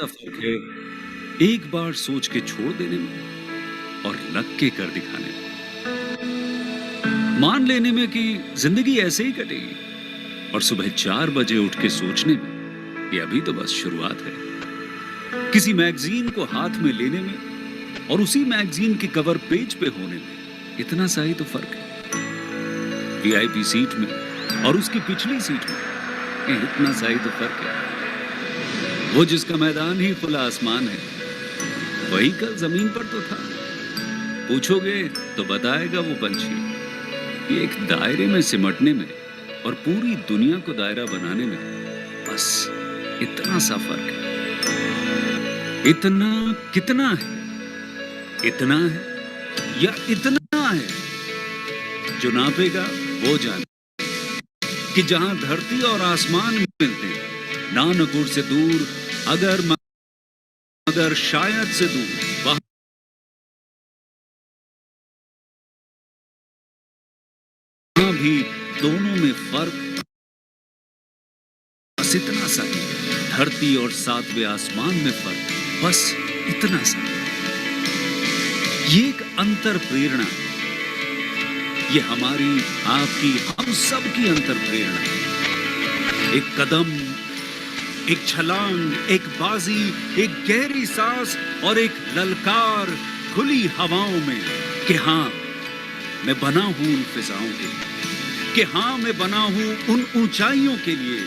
सा फर्क है एक बार सोच के छोड़ देने में और लग के कर दिखाने में। मान लेने में कि जिंदगी ऐसे ही कटेगी और सुबह 4 बजे उठ के सोचने में ये अभी तो बस शुरुआत है। किसी मैगजीन को हाथ में लेने में और उसी मैगजीन के कवर पेज पे होने में इतना सा ही तो फर्क है। वीआईपी सीट में और उसकी पिछली सीट में इतना सा ही तो फर्क है। वो जिसका मैदान ही खुला आसमान है वही कल जमीन पर तो था। पूछोगे तो बताएगा वो पंछी ये एक दायरे में सिमटने में और पूरी दुनिया को दायरा बनाने में बस इतना सा फर्क है। इतना कितना है? इतना है या इतना है? जो नापेगा वो जाने कि जहां धरती और आसमान मिलते हैं, नानपुर से दूर अगर मगर शायद से दूर वहां भी दोनों में फर्क बस इतना सा ही। धरती और सातवें आसमान में फर्क बस इतना सा। ये एक अंतर प्रेरणा है। ये हमारी, आपकी, हम सब की अंतर प्रेरणा है। एक कदम, एक छलांग, एक बाजी, एक गहरी सांस और एक ललकार खुली हवाओं में कि हाँ मैं बना हूं उन फिजाओं के लिए, कि हाँ मैं बना हूं उन ऊंचाइयों के लिए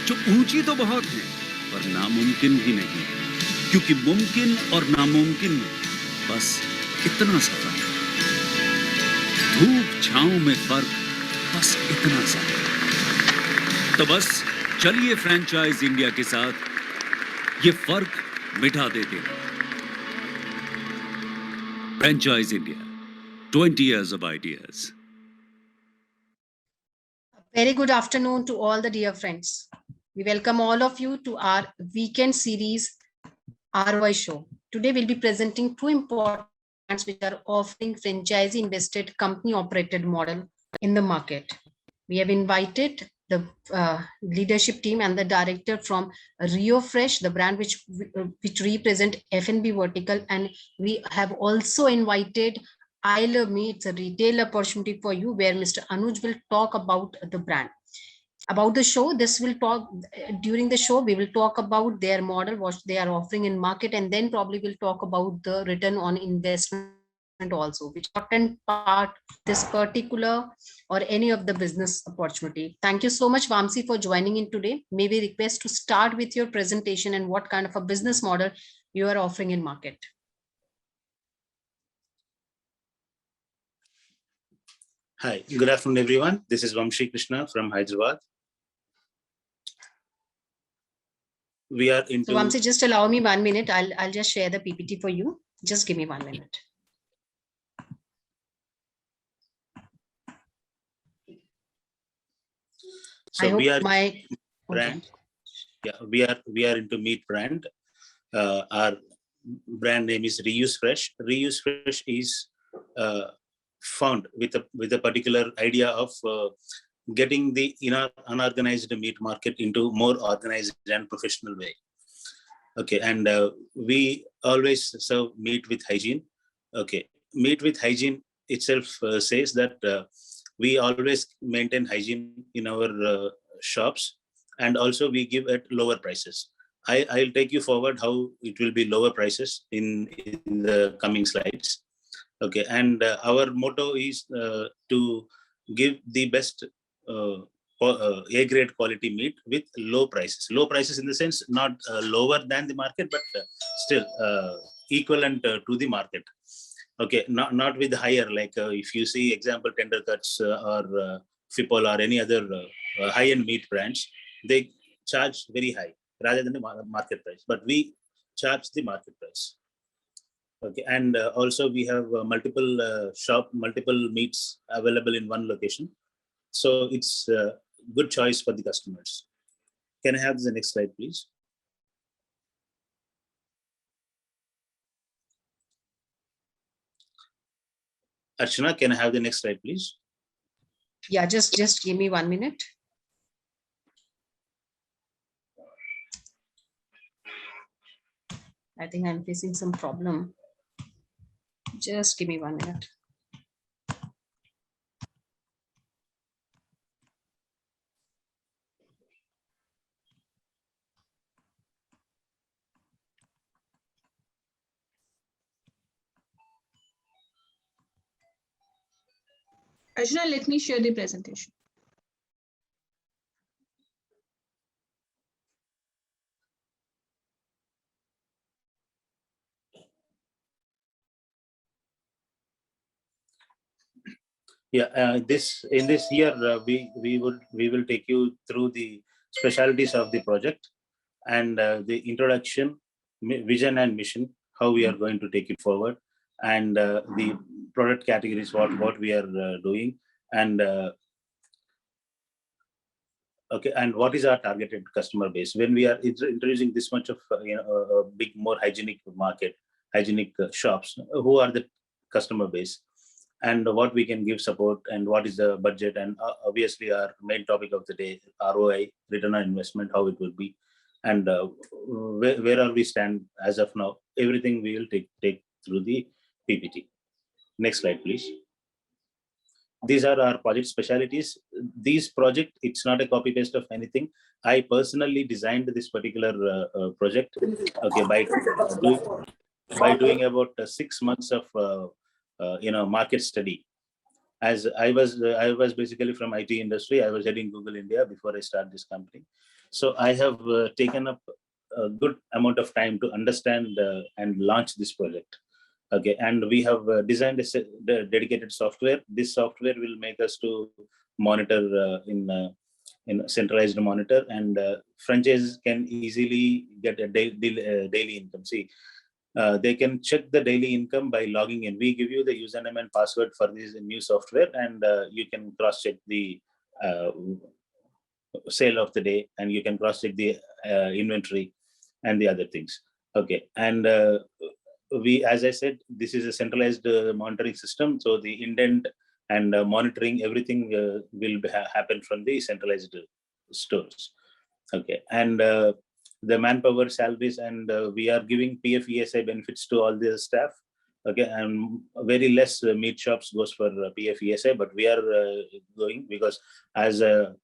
जो ऊंची तो बहुत है पर नामुमकिन भी नहीं, क्योंकि मुमकिन और नामुमकिन में बस इतना सा फर्क। धूप छांव में फर्क बस इतना सा। तो बस चलिए फ्रेंचाइज इंडिया के साथ ये फर्क मिटा देते हैं। Franchise India, 20 years of ideas. Very good afternoon to all the dear friends. We welcome all of you to our weekend series ROI show. Today we'll be presenting two important brands which are offering franchisee invested company operated model in the market. We have invited the leadership team and the director from Rio Fresh, the brand which represent F&B vertical, and we have also invited I Love Me. It's a retail opportunity for you where Mr. Anuj will talk about the brand. About the show, this will talk during the show. We will talk about their model, what they are offering in market, and then probably we'll talk about the return on investment also, which important part this particular or any of the business opportunity. Thank you so much, Vamsi, for joining in today. May we request to start with your presentation and what kind of a business model you are offering in market. Hi, good afternoon, everyone. This is Vamshi Krishna from Hyderabad. We are into. So Vamsi, just allow me 1 minute. I'll just share the PPT for you. Just give me 1 minute. So we are my brand. Yeah, we are into meat brand. Our brand name is Reuse Fresh. Reuse Fresh is found with a particular idea of getting the unorganized meat market into more organized and professional way. Okay, and we always serve meat with hygiene. Okay, meat with hygiene itself says that we always maintain hygiene in our shops, and also we give at lower prices. I'll take you forward how it will be lower prices in the coming slides. Okay, and our motto is to give the best A-grade quality meat with low prices. Low prices in the sense not lower than the market, but still equivalent to the market. Okay, not with higher, like if you see example Tender Cuts or Fipol or any other high-end meat brands, they charge very high rather than the market price, but we charge the market price. Okay, and also we have multiple meats available in one location, so it's a good choice for the customers. Can I have the next slide, please? Archana, can I have the next slide, please? Yeah, just give me 1 minute. I think I'm facing some problem. Just give me 1 minute. Arjuna, let me share the presentation. Yeah, this in this year we will take you through the specialties of the project and the introduction, vision and mission, how we are going to take it forward, and the product categories, what we are doing, and okay, and what is our targeted customer base when we are introducing this much of a big, more hygienic market, hygienic shops. Who are the customer base, and what we can give support, and what is the budget, and obviously our main topic of the day, ROI, return on investment, how it will be, and where are we stand as of now. Everything we will take through the PPT. Next slide, please. These are our project specialities. This project, it's not a copy paste of anything. I personally designed this particular project, okay, by doing about 6 months of market study. As I was basically from IT industry. I was heading Google India before I start this company. So I have taken up a good amount of time to understand and launch this project. Okay, and we have designed a dedicated software. This software will make us to monitor in centralized monitor, and franchises can easily get a daily income. See, they can check the daily income by logging in. We give you the username and password for this new software, and you can cross check the sale of the day, and you can cross check the inventory and the other things. Okay, and we, as I said, this is a centralized monitoring system. So the indent and monitoring, everything will happen from the centralized stores. Okay, and the manpower, salaries, and we are giving PF ESI benefits to all the staff. Okay, and very less meat shops goes for PF ESI, but we are going, because as a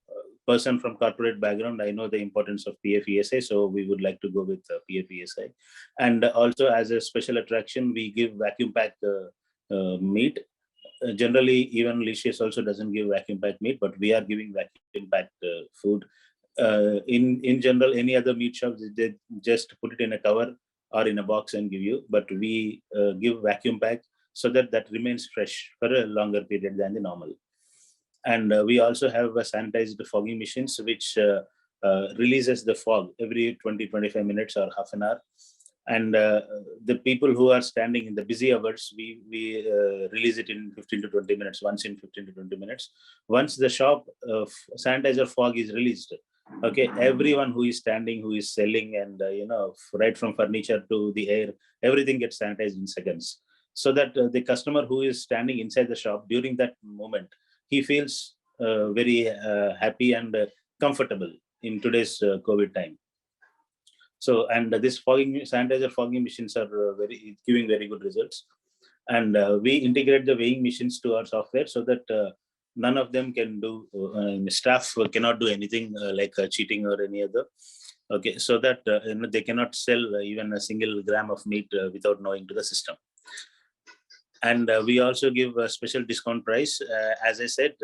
person from corporate background, I know the importance of PF ESI, so we would like to go with PF ESI. And also, as a special attraction, we give vacuum pack meat. Generally, even Licious also doesn't give vacuum pack meat, but we are giving vacuum packed food. In general, any other meat shops, they just put it in a cover or in a box and give you, but we give vacuum pack so that remains fresh for a longer period than the normal. And we also have sanitized fogging machines, which releases the fog every 20-25 minutes or half an hour. And the people who are standing in the busy hours, we release it in 15 to 20 minutes, once in 15 to 20 minutes. Once the shop sanitizer fog is released, okay, everyone who is standing, who is selling, and right from furniture to the air, everything gets sanitized in seconds, so that the customer who is standing inside the shop during that moment, he feels very happy and comfortable in today's COVID time. So, and this sanitizer fogging machines are giving very good results. And we integrate the weighing machines to our software, so that none of them can do, staff cannot do anything like cheating or any other. Okay, so that they cannot sell even a single gram of meat without knowing to the system. And we also give a special discount price. As I said,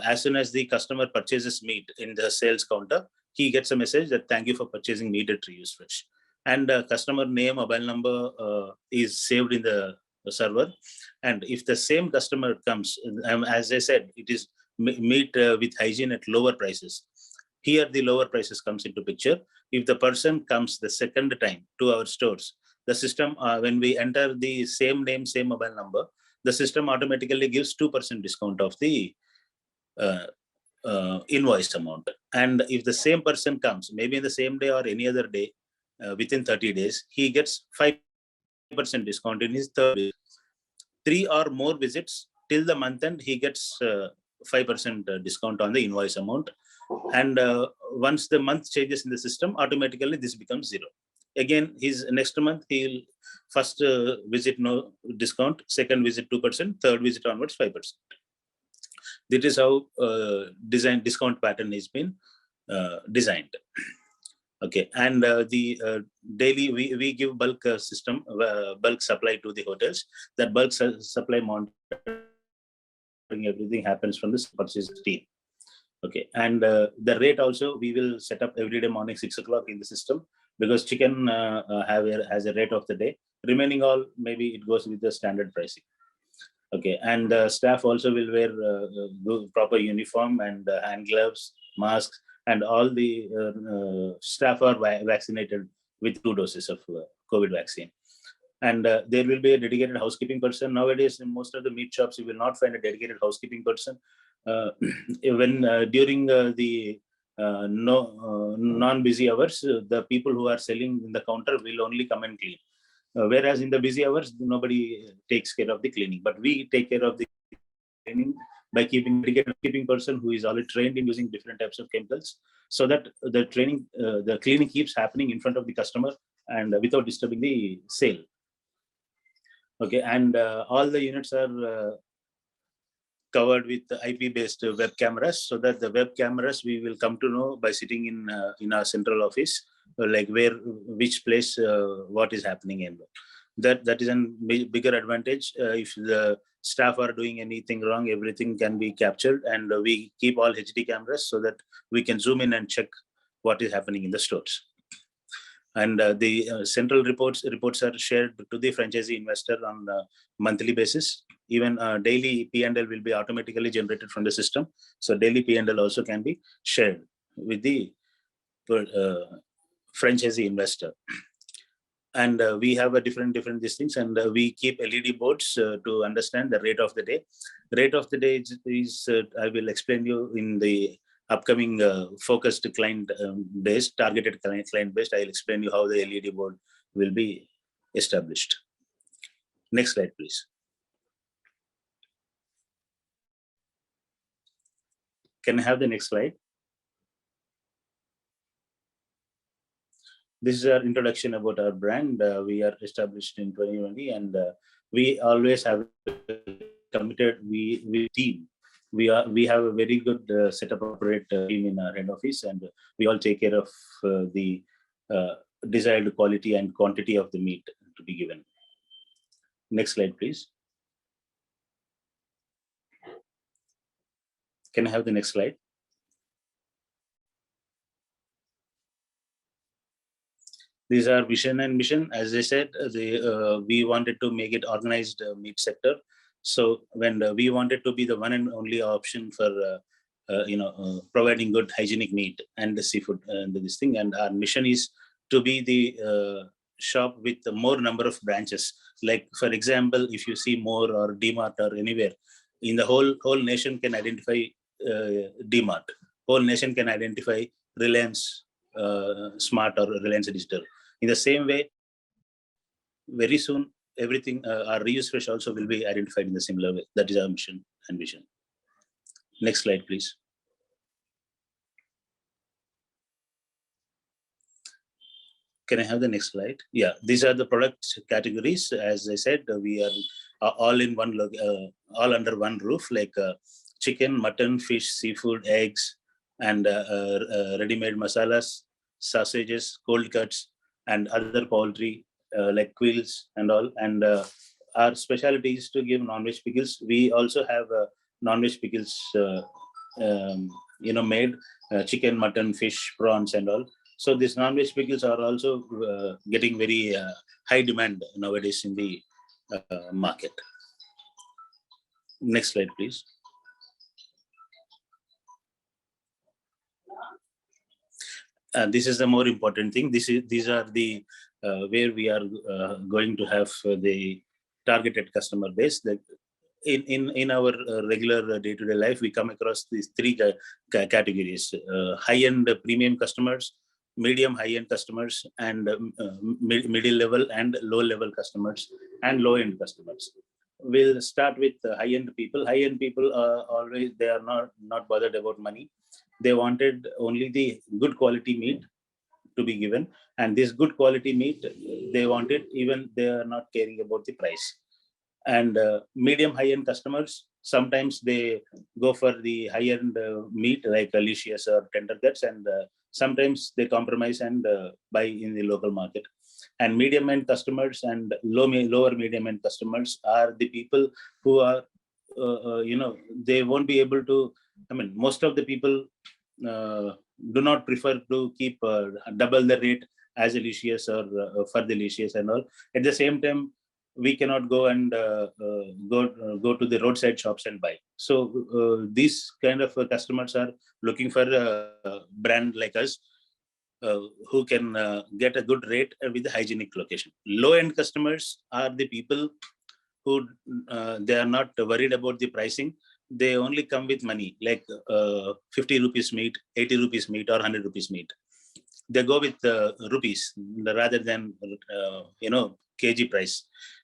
as soon as the customer purchases meat in the sales counter, he gets a message that thank you for purchasing meat at Reuse Fresh. And customer name, mobile number is saved in the server. And if the same customer comes, as I said, it is meat with hygiene at lower prices. Here the lower prices comes into picture. If the person comes the second time to our stores, the system, when we enter the same name, same mobile number, the system automatically gives 2% discount of the invoice amount. And if the same person comes, maybe in the same day or any other day, within 30 days, he gets 5% discount in his third visit. 3 or more visits till the month end, he gets 5% discount on the invoice amount. And once the month changes in the system, automatically this becomes 0. Again, his next month, he'll first visit no discount, second visit 2%, third visit onwards 5%. That is how design discount pattern has been designed. Okay, and the daily we give bulk system, bulk supply to the hotels. That bulk supply monitoring, everything happens from this purchase team. Okay, and the rate also we will set up every day morning 6 o'clock in the system, because chicken has a rate of the day. Remaining all, maybe it goes with the standard pricing. Okay, and staff also will wear proper uniform and hand gloves, masks, and all the staff are vaccinated with 2 doses of COVID vaccine. And there will be a dedicated housekeeping person. Nowadays, in most of the meat shops, you will not find a dedicated housekeeping person. When during the non-busy hours, the people who are selling in the counter will only come and clean. Whereas in the busy hours, nobody takes care of the cleaning. But we take care of the cleaning by keeping a dedicated person who is already trained in using different types of chemicals, so that the cleaning keeps happening in front of the customer and without disturbing the sale. Okay, and all the units are covered with IP-based web cameras, so that the web cameras we will come to know by sitting in our central office, like which place what is happening, and that is a bigger advantage. If the staff are doing anything wrong, everything can be captured, and we keep all HD cameras so that we can zoom in and check what is happening in the stores. And the central reports are shared to the franchisee investor on a monthly basis. Even daily P&L will be automatically generated from the system. So daily P&L also can be shared with the franchisee investor. And we have a different these things, and we keep LED boards to understand the rate of the day. Rate of the day is I will explain you in the upcoming focused client based, targeted client based. I'll explain you how the LED board will be established. Next slide, please. Can I have the next slide? This is our introduction about our brand. We are established in 2020, and we always have committed we team. We have a very good setup operate team in our head office, and we all take care of the desired quality and quantity of the meat to be given. Next slide, please. Can I have the next slide? These are vision and mission. As I said, we wanted to make it organized meat sector. So when we wanted to be the one and only option for providing good hygienic meat and the seafood and this thing, and our mission is to be the shop with the more number of branches. Like for example, if you see More or DMart or anywhere in the whole nation can identify DMart. Whole nation can identify Reliance Smart or Reliance Digital. In the same way, very soon everything our Reuse Fresh also will be identified in the similar way. That is our mission and vision. Next slide, please. Can I have the next slide? Yeah, these are the product categories. As I said, we are all in one, all under one roof, like chicken, mutton, fish, seafood, eggs, and ready-made masalas, sausages, cold cuts, and other poultry like quails and all. And our specialty is to give non-veg pickles. We also have non-veg pickles, made chicken, mutton, fish, prawns, and all. So these non-veg pickles are also getting very high demand nowadays in the market. Next slide, please. This is the more important thing. These are the where we are going to have the targeted customer base. That in our regular day-to-day life, we come across these three categories: high-end premium customers, medium high-end customers, and middle level and low level customers, and low-end customers. We'll start with high-end people. High-end people always, they are not bothered about money. They wanted only the good quality meat to be given, and this good quality meat, they want it, even they are not caring about the price. And medium high-end customers, sometimes they go for the high-end meat like Alicious or tender cuts, and sometimes they compromise and buy in the local market. And medium-end customers and lower medium-end customers are the people who are, they won't be able to. I mean, most of the people do not prefer to keep double the rate as Alicious or for the Alicious and all. At the same time, we cannot go and go to the roadside shops and buy. So these kind of customers are looking for a brand like us, who can get a good rate with a hygienic location. Low-end customers are the people who they are not worried about the pricing. They only come with money, like 50 rupees meat, 80 rupees meat, or 100 rupees meat. They go with rupees rather than kg price.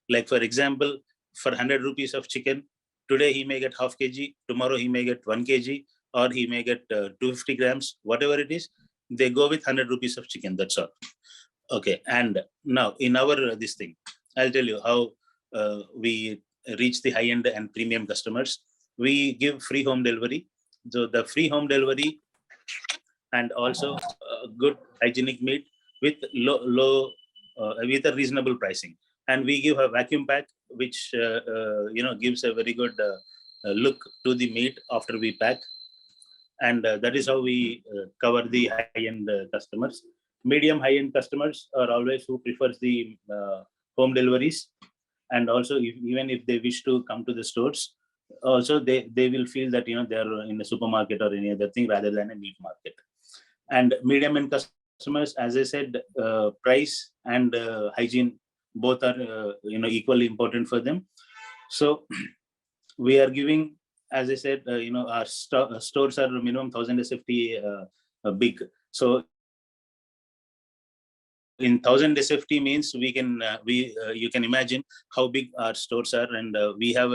Like for example, for 100 rupees of chicken, today he may get half kg, tomorrow he may get 1 kg, or he may get 250 grams, whatever it is. They go with 100 rupees of chicken, that's all. Okay, and now in our this thing, I'll tell you how we reach the high-end and premium customers. We give free home delivery. So the free home delivery, and also good hygienic meat with with a reasonable pricing. And we give a vacuum pack, which gives a very good look to the meat after we pack. And that is how we cover the high-end customers. Medium high-end customers are always who prefers the home deliveries, and also even if they wish to come to the stores, also they will feel that they are in a supermarket or any other thing rather than a meat market. And medium end customers, as I said, price and hygiene both are equally important for them. So we are giving, as I said, our stores are minimum 1000 SFT big. So in 1000 SFT means we can you can imagine how big our stores are, and we have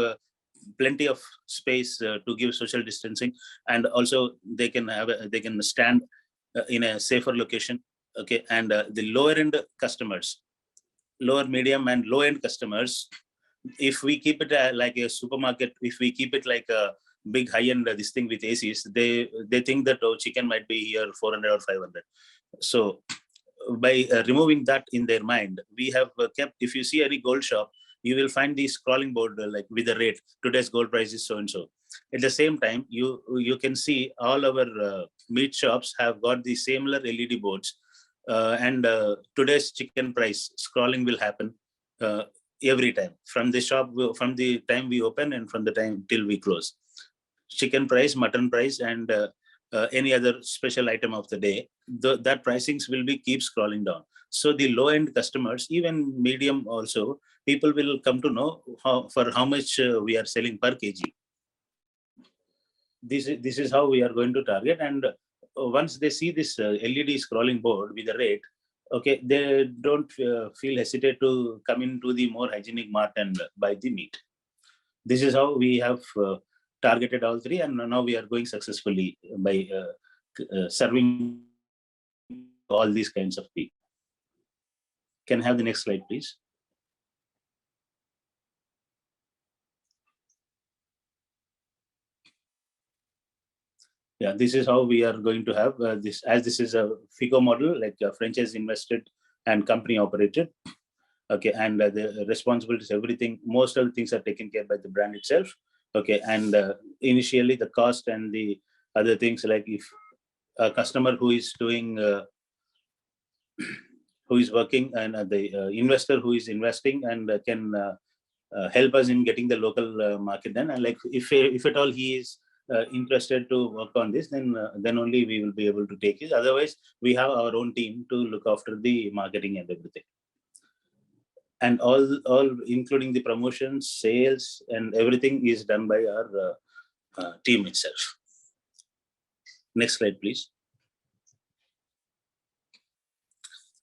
plenty of space to give social distancing, and also they can stand in a safer location. Okay, and the lower end customers, lower, medium, and low end customers, if we keep it like a supermarket, if we keep it like a big high end this thing with ACs, they think that chicken might be here 400 or 500. So by removing that in their mind, we have kept, if you see any gold shop, you will find the scrolling board like with the rate. Today's gold price is so and so. At the same time, you can see all our meat shops have got the similar LED boards, and today's chicken price scrolling will happen every time from the shop, from the time we open and from the time till we close. Chicken price, mutton price, and any other special item of the day, that pricings will be keep scrolling down. So the low end customers, even medium also, people will come to know for how much we are selling per kg. This is how we are going to target. And once they see this LED scrolling board with the rate, okay, they don't feel hesitate to come into the more hygienic mart and buy the meat. This is how we have targeted all three, and now we are going successfully by serving all these kinds of people. Can I have the next slide, please? Yeah, this is how we are going to have this, as this is a FICO model, like franchise invested and company operated. Okay, and the responsibilities, everything, most of the things are taken care by the brand itself. Okay, and initially the cost and the other things, like if a customer who is doing, who is working, and the investor who is investing and can help us in getting the local market done, and like if at all he is interested to work on this, then only we will be able to take it. Otherwise, we have our own team to look after the marketing and everything. And all including the promotions, sales, and everything is done by our team itself. Next slide, please.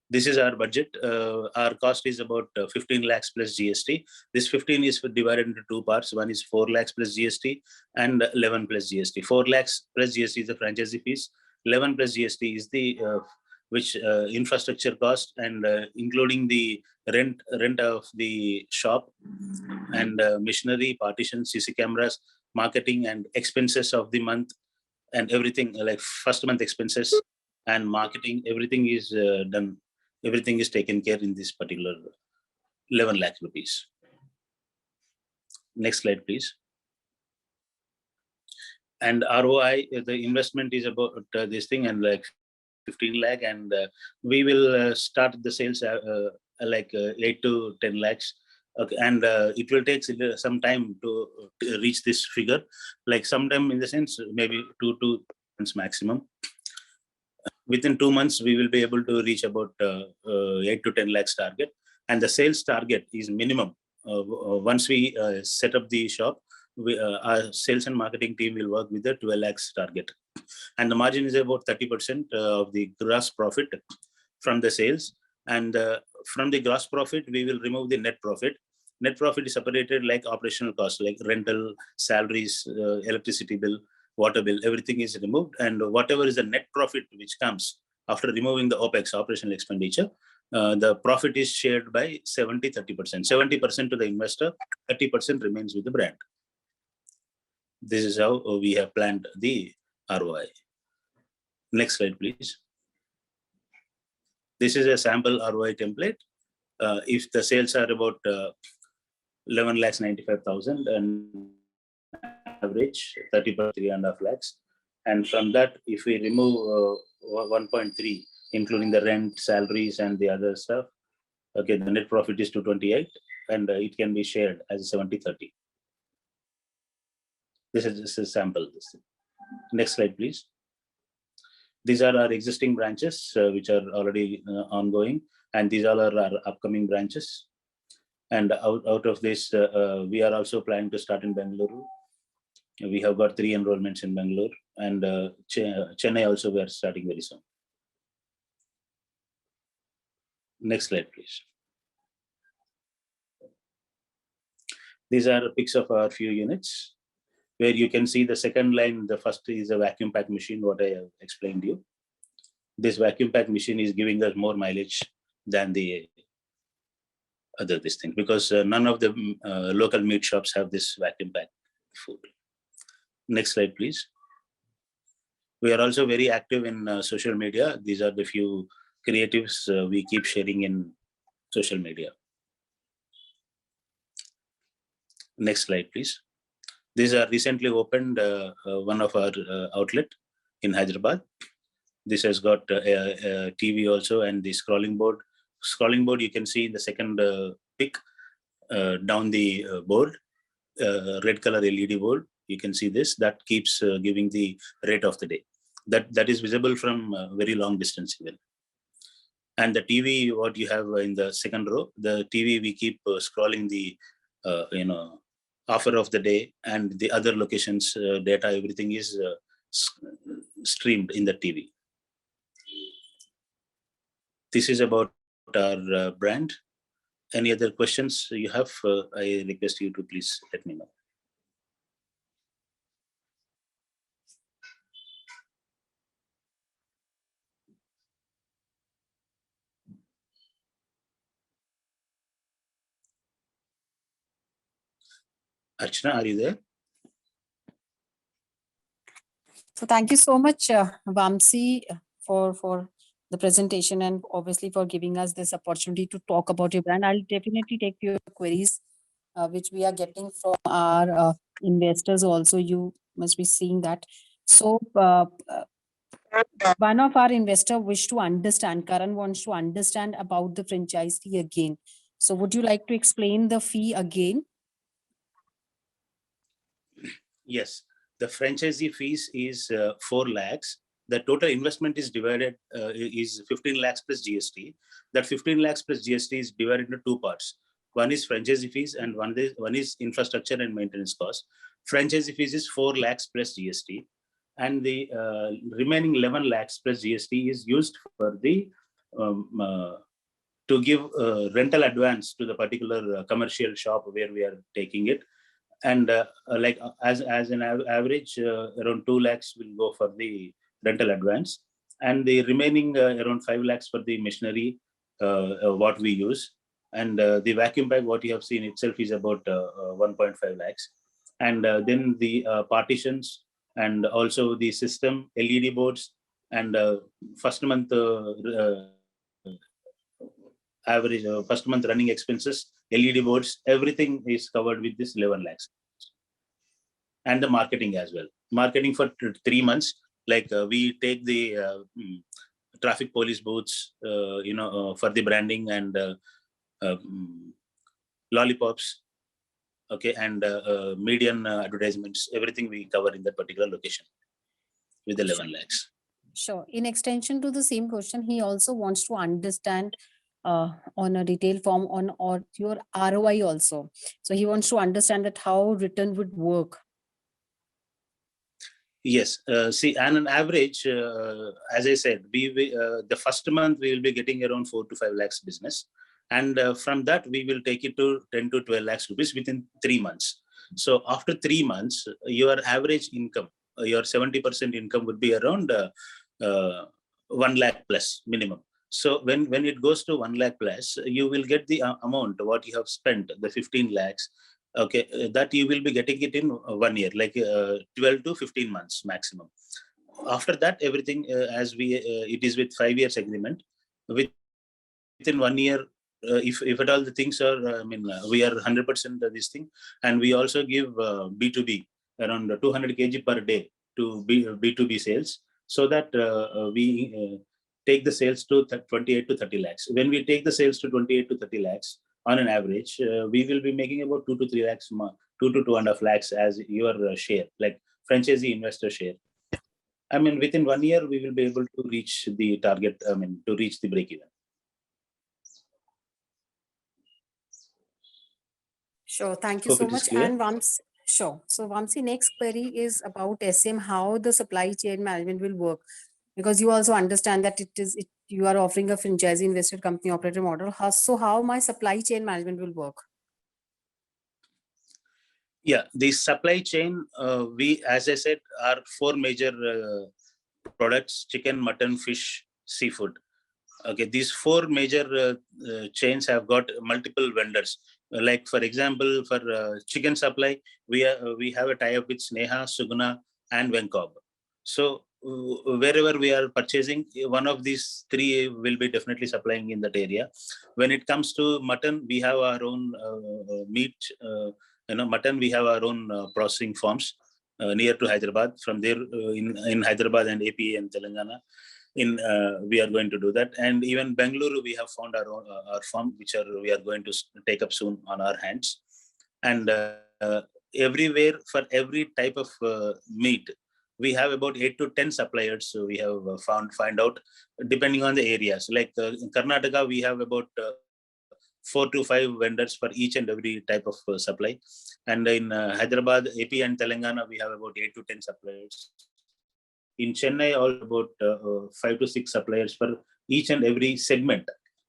This is our budget. Our cost is about 15 lakhs plus GST. This 15 is divided into two parts. One is 4 lakhs plus GST and 11 plus GST. 4 lakhs plus GST is the franchisee fees. 11 plus GST is the which infrastructure cost and including the rent of the shop and machinery, partition, CC cameras, marketing and expenses of the month and everything, like first month expenses and marketing, everything is done. Everything is taken care in this particular 11 lakh rupees. Next slide, please. And ROI, the investment is about this thing and like 15 lakh, and we will start the sales like 8 to 10 lakhs. Okay, and it will take some time to reach this figure, like sometime in the sense maybe 2 months maximum. Within 2 months, we will be able to reach about 8 to 10 lakhs target, and the sales target is minimum. Once we set up the shop, our sales and marketing team will work with the 12 lakhs target, and the margin is about 30% of the gross profit from the sales. And from the gross profit, we will remove the net profit. Net profit is separated like operational costs, like rental, salaries, electricity bill, water bill, everything is removed. And whatever is the net profit which comes after removing the OPEX, operational expenditure, the profit is shared by 70-30%. 70% to the investor, 30% remains with the brand. This is how we have planned the ROI. Next slide, please. This is a sample ROI template. If the sales are about 11,95,000 and average 30% 3.5 lakhs, and from that, if we remove 1.3, including the rent, salaries, and the other stuff, okay, the net profit is 228, and it can be shared as 70-30. This is just a sample. Next slide, please. These are our existing branches, which are already ongoing, and these all are our upcoming branches. And out of this, we are also planning to start in Bangalore. We have got 3 enrollments in Bangalore, and Chennai also we are starting very soon. Next slide, please. These are pics of our few units, where you can see the second line. The first is a vacuum pack machine, what I have explained to you. This vacuum pack machine is giving us more mileage than the other this thing, because none of the local meat shops have this vacuum pack food. Next slide, please. We are also very active in social media. These are the few creatives we keep sharing in social media. Next slide, please. These are recently opened one of our outlet in Hyderabad. This has got a TV also, and the scrolling board. Scrolling board you can see in the second pic down the board, red color LED board. You can see this, that keeps giving the rate of the day. That is visible from very long distance even. And the TV, what you have in the second row, the TV we keep scrolling the offer of the day, and the other locations data, everything is streamed in the TV. This is about our brand. Any other questions you have? I request you to please let me know. Archana, are you there? So thank you so much, Vamsi, for the presentation, and obviously for giving us this opportunity to talk about your brand. I'll definitely take your queries, which we are getting from our investors also. You must be seeing that. So one of our investor wish to understand, Karan wants to understand about the franchise fee again. So would you like to explain the fee again? Yes, the franchisee fees is 4 lakhs. The total investment is divided, is 15 lakhs plus GST. That 15 lakhs plus GST is divided into 2 parts. One is franchisee fees and one is infrastructure and maintenance cost. Franchisee fees is 4 lakhs plus GST. And the remaining 11 lakhs plus GST is used for the to give rental advance to the particular commercial shop where we are taking it. And as an average, around 2 lakhs will go for the rental advance. and the remaining around 5 lakhs for the machinery, what we use. And the vacuum bag, what you have seen itself is about 1.5 lakhs. And then the partitions and also the system, LED boards, and first month average, first month running expenses, LED boards, everything is covered with this 11 lakhs. And the marketing as well. Marketing for 3 months, like we take the traffic police booths, for the branding and lollipops, okay, and median advertisements, everything we cover in that particular location with 11 lakhs. Sure. In extension to the same question, he also wants to understand on a detailed form on or your ROI also. So he wants to understand that how return would work. Yes, see, on an average, as I said, the first month we will be getting around 4 to 5 lakhs business, and from that we will take it to 10 to 12 lakhs rupees within 3 months. So after 3 months, your average income, your 70% income would be around 1 lakh plus minimum. So when it goes to 1 lakh plus, you will get the amount what you have spent, the 15 lakhs. Okay, that you will be getting it in 1 year, like 12 to 15 months maximum. After that, everything it is with 5 years agreement. Within 1 year, if at all the things are, we are 100% this thing, and we also give B2B around 200 kg per day to B2B sales, so that we take the sales to 28 to 30 lakhs. When we take the sales to 28 to 30 lakhs, on an average, we will be making about 2 to 3 lakhs, 2 to 2.5 lakhs as your share, like franchisee investor share. Within 1 year, we will be able to reach the target, to reach the break even. Sure. Thank you Hope so it is much. clear. And sure. So Vamsi, next query is about SM, how the supply chain management will work. Because you also understand that you are offering a franchisee invested company operator model. How my supply chain management will work? Yeah, the supply chain, as I said, are 4 major products: chicken, mutton, fish, seafood. Okay, these 4 major chains have got multiple vendors. Like for example, for chicken supply, we have a tie-up with Sneha, Suguna, and Venkob. So wherever we are purchasing, one of these 3 will be definitely supplying in that area. When it comes to mutton, we have our own meat. Mutton, we have our own processing farms near to Hyderabad. From there, in Hyderabad and AP and Telangana, we are going to do that. And even Bengaluru, we have found our farm, which we are going to take up soon on our hands. And everywhere, for every type of meat, we have about 8 to 10 suppliers. So we have find out depending on the areas. Like in Karnataka, we have about 4 to 5 vendors for each and every type of supply. And in Hyderabad, AP and Telangana, we have about 8 to 10 suppliers. In Chennai, all about 5 to 6 suppliers for each and every segment,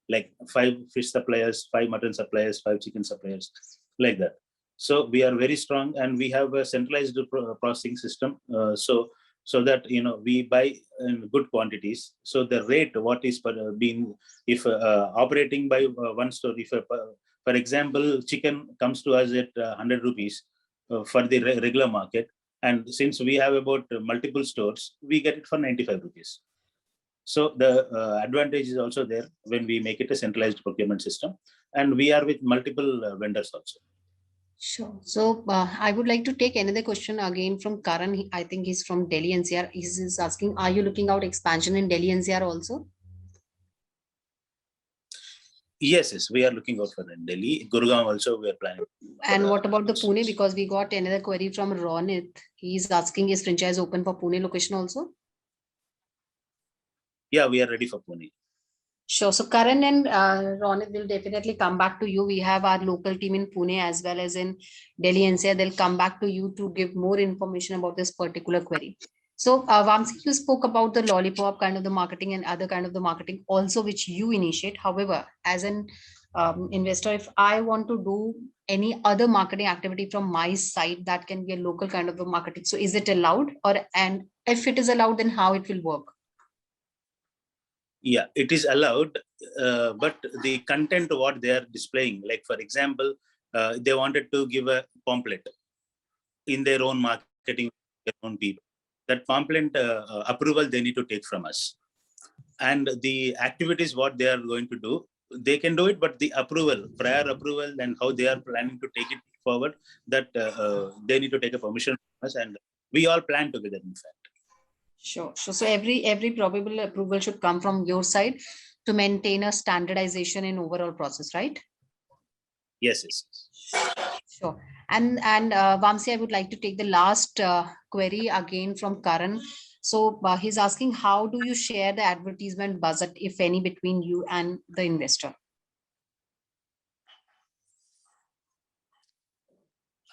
like 5 fish suppliers, 5 mutton suppliers, 5 chicken suppliers, like that. So we are very strong, and we have a centralized processing system. So that we buy in good quantities. So the rate, what is being, if operating by one store, if for example chicken comes to us at 100 rupees for the regular market, and since we have about multiple stores, we get it for 95 rupees. So the advantage is also there when we make it a centralized procurement system, and we are with multiple vendors also. Sure. So I would like to take another question again from Karan. I think he's from Delhi NCR. He's asking, are you looking out expansion in Delhi NCR also? Yes, we are looking out for Delhi. Gurgaon also we are planning. And what about the Pune? Because we got another query from Ronit. He's asking, is franchise open for Pune location also? Yeah, we are ready for Pune. Sure. So Karan and Ronit will definitely come back to you. We have our local team in Pune as well as in Delhi NCR. They'll come back to you to give more information about this particular query. So Vamsi, you spoke about the lollipop kind of the marketing and other kind of the marketing also, which you initiate. However, as an investor, if I want to do any other marketing activity from my side, that can be a local kind of the marketing. So is it allowed, and if it is allowed, then how it will work? Yeah, it is allowed, but the content what they are displaying, like for example, they wanted to give a pamphlet in their own marketing, their own people. That pamphlet approval they need to take from us, and the activities what they are going to do, they can do it, but the approval, prior approval, and how they are planning to take it forward, that they need to take a permission from us, and we all plan together. In fact, Sure. So every probable approval should come from your side to maintain a standardization in overall process, right? yes, yes, yes. Sure. And Vamsi, I would like to take the last query again from Karan. So he's asking, how do you share the advertisement budget, if any, between you and the investor?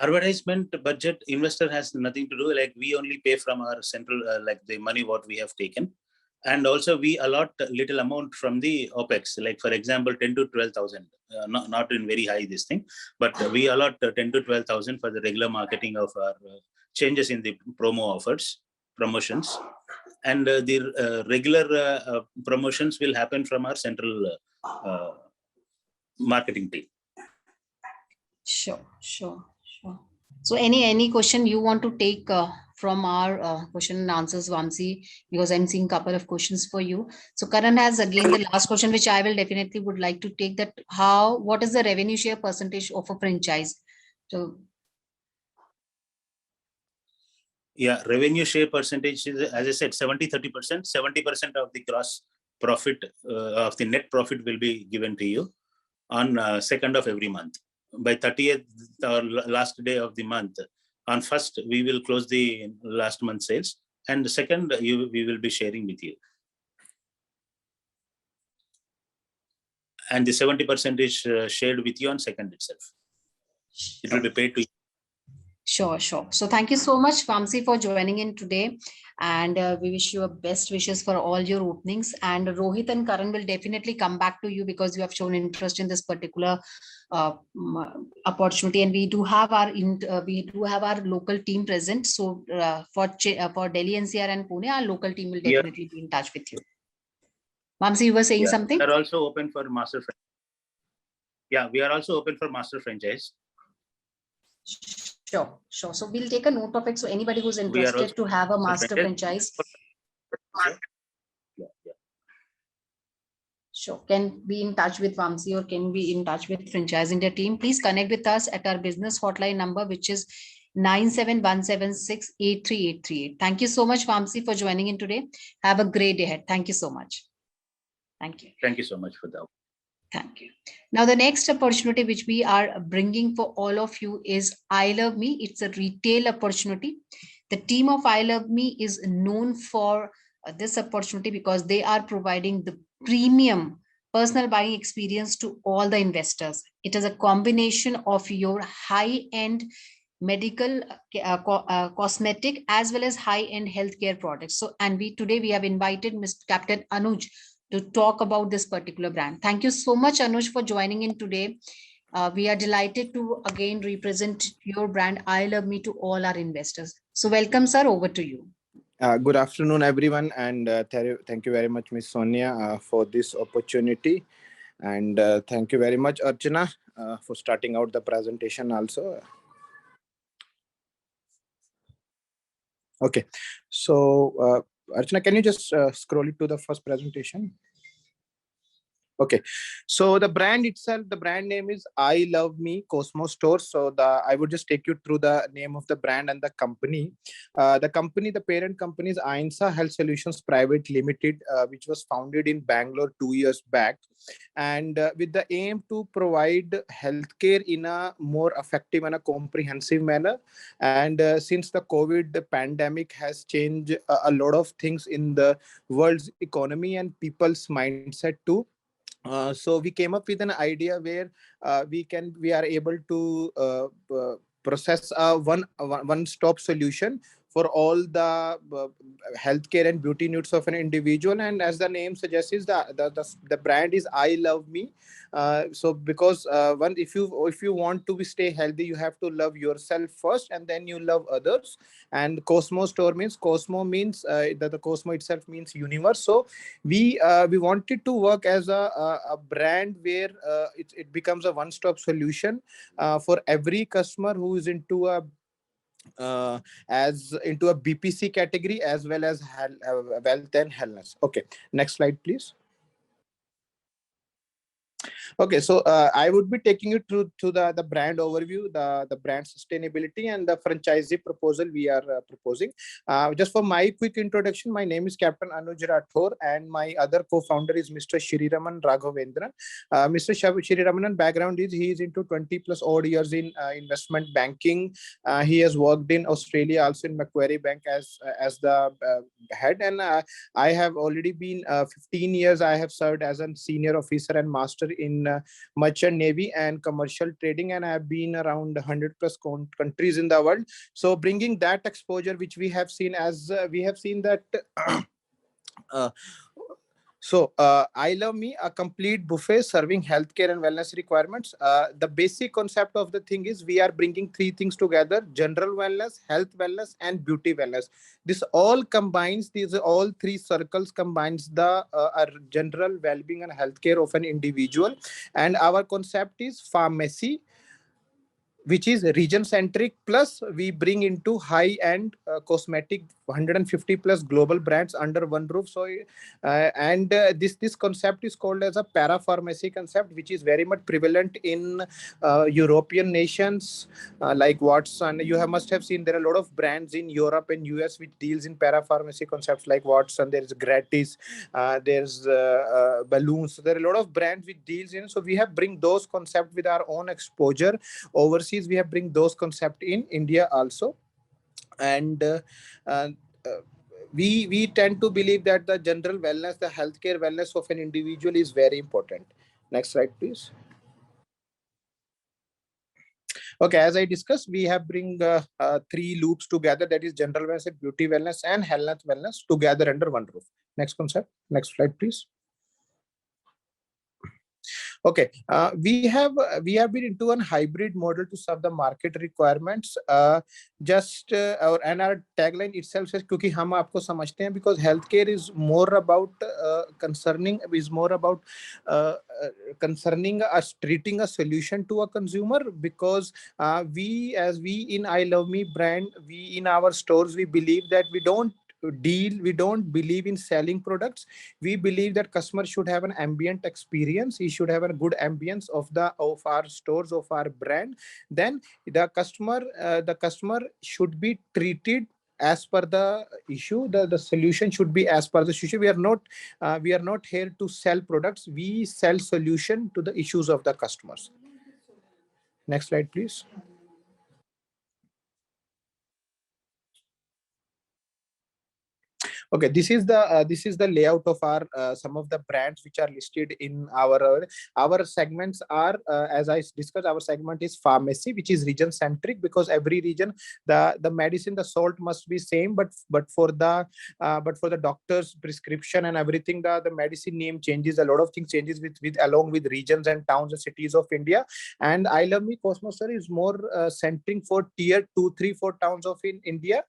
Advertisement budget, investor has nothing to do. Like we only pay from our central, like the money what we have taken, and also we allot a little amount from the OPEX. Like for example, 10 to 12,000. Not in very high this thing, but we allot 10 to 12,000 for the regular marketing of our changes in the promo offers, promotions, and the regular promotions will happen from our central marketing team. Sure. So any question you want to take from our question and answers, Vamsi, because I'm seeing a couple of questions for you. So Karan has again the last question, which I will definitely would like to take, that what is the revenue share percentage of a franchise? So Yeah, revenue share percentage is, as I said, 70-30%. 70% of the gross profit of the net profit will be given to you on 2nd of every month. By 30th or last day of the month, on 1st we will close the last month sales, and the 2nd we will be sharing with you. And the 70% is shared with you on 2nd itself. It will be paid to you. Sure. So thank you so much, Vamsi, for joining in today. And we wish you a best wishes for all your openings. And Rohit and Karan will definitely come back to you, because you have shown interest in this particular opportunity. And we do have our local team present. So for Delhi NCR and Pune, our local team will definitely be in touch with you. Vamsi, you were saying something? We are also open for master franchise. Yeah, we are also open for master franchise. Sure. So we'll take a note of it. So anybody who's interested to have a master franchise, sure, can be in touch with Vamsi or can be in touch with Franchise India team. Please connect with us at our business hotline number, which is 9717683838. Thank you so much, Vamsi, for joining in today. Have a great day ahead. Thank you so much. Thank you. Thank you so much for that. Thank you. Now, the next opportunity which we are bringing for all of you is I Love Me. It's a retail opportunity. The team of I Love Me is known for this opportunity because they are providing the premium personal buying experience to all the investors. It is a combination of your high-end medical, cosmetic, as well as high-end healthcare products. So, and today we have invited Mr. Captain Anuj to talk about this particular brand. Thank you so much, Anuj, for joining in today. We are delighted to again represent your brand, I Love Me, to all our investors. So welcome, sir, over to you. Good afternoon, everyone, and thank you very much, Ms. Sonia, for this opportunity. And thank you very much, Archana, for starting out the presentation also. Okay, so Archana, can you just scroll it to the first presentation? Okay, so the brand itself, the brand name is I Love Me Cosmo Store. So I would just take you through the name of the brand and the company. The parent company is Ainsa Health Solutions Private Limited, which was founded in Bangalore 2 years back, and with the aim to provide healthcare in a more effective and a comprehensive manner. And since the COVID pandemic has changed a lot of things in the world's economy and people's mindset too. So we came up with an idea where we are able to process a one-stop solution for all the healthcare and beauty needs of an individual. And as the name suggests, is the brand is I Love Me. So because one, if you want to be stay healthy, you have to love yourself first, and then you love others. And Cosmo Store means, Cosmo means the Cosmo itself means universe. So we wanted to work as a brand where it becomes a one-stop solution for every customer who is into a as into a BPC category, as well as wealth and wellness. Okay, next slide, please. Okay, so I would be taking you to the brand overview, the brand sustainability, and the franchisee proposal we are proposing. Just for my quick introduction, my name is Captain Anuj Rathore, and my other co-founder is Mr. Shri Raman Raghavendran. Mr. Shri Ramanan background is he is into 20 plus odd years in investment banking. He has worked in Australia, also in Macquarie Bank as the head, and I have already been 15 years. I have served as a senior officer and master in merchant navy and commercial trading, and I have been around 100 plus countries in the world. So bringing that exposure, which we have seen as we have seen that uh, I Love Me, a complete buffet serving healthcare and wellness requirements. The basic concept of the thing is we are bringing three things together: general wellness, health wellness, and beauty wellness. This all combines, these all three circles combines the general well-being and healthcare of an individual. And our concept is pharmacy, which is region centric, plus we bring into high end cosmetic 150 plus global brands under one roof. So this concept is called as a parapharmacy concept, which is very much prevalent in European nations like Watson. You must have seen there are a lot of brands in Europe and US which deals in parapharmacy concepts like Watson. There is Gratis, there's Balloons. So there are a lot of brands which deals in. So we have bring those concepts with our own exposure overseas. We have bring those concept in India also. And uh, uh, we tend to believe that the general wellness, the healthcare wellness of an individual is very important. Next slide, please. Okay, as I discussed, we have bring three loops together, that is general wellness, beauty wellness, and health wellness together under one roof. Next concept. Next slide, please. Okay, we have been into a hybrid model to serve the market requirements. And our tagline itself says, "क्योंकि हम आपको समझते हैं," because healthcare is more about uh, concerning us treating a solution to a consumer. Because we in I Love Me brand, we in our stores, we believe that we don't believe in selling products. We believe that customer should have an ambient experience. He should have a good ambience of our stores, of our brand. Then the customer should be treated as per the issue. The solution should be as per the issue. We are not here to sell products. We sell solution to the issues of the customers. Next slide, please. Okay, this is the layout of our some of the brands which are listed in our segments are as I discussed, our segment is pharmacy, which is region centric, because every region the medicine, the salt must be same, but for the doctor's prescription and everything, the medicine name changes, a lot of things changes with along with regions and towns and cities of India. And I Love Me Cosmos is more centering for tier 2, 3, 4 towns of in India,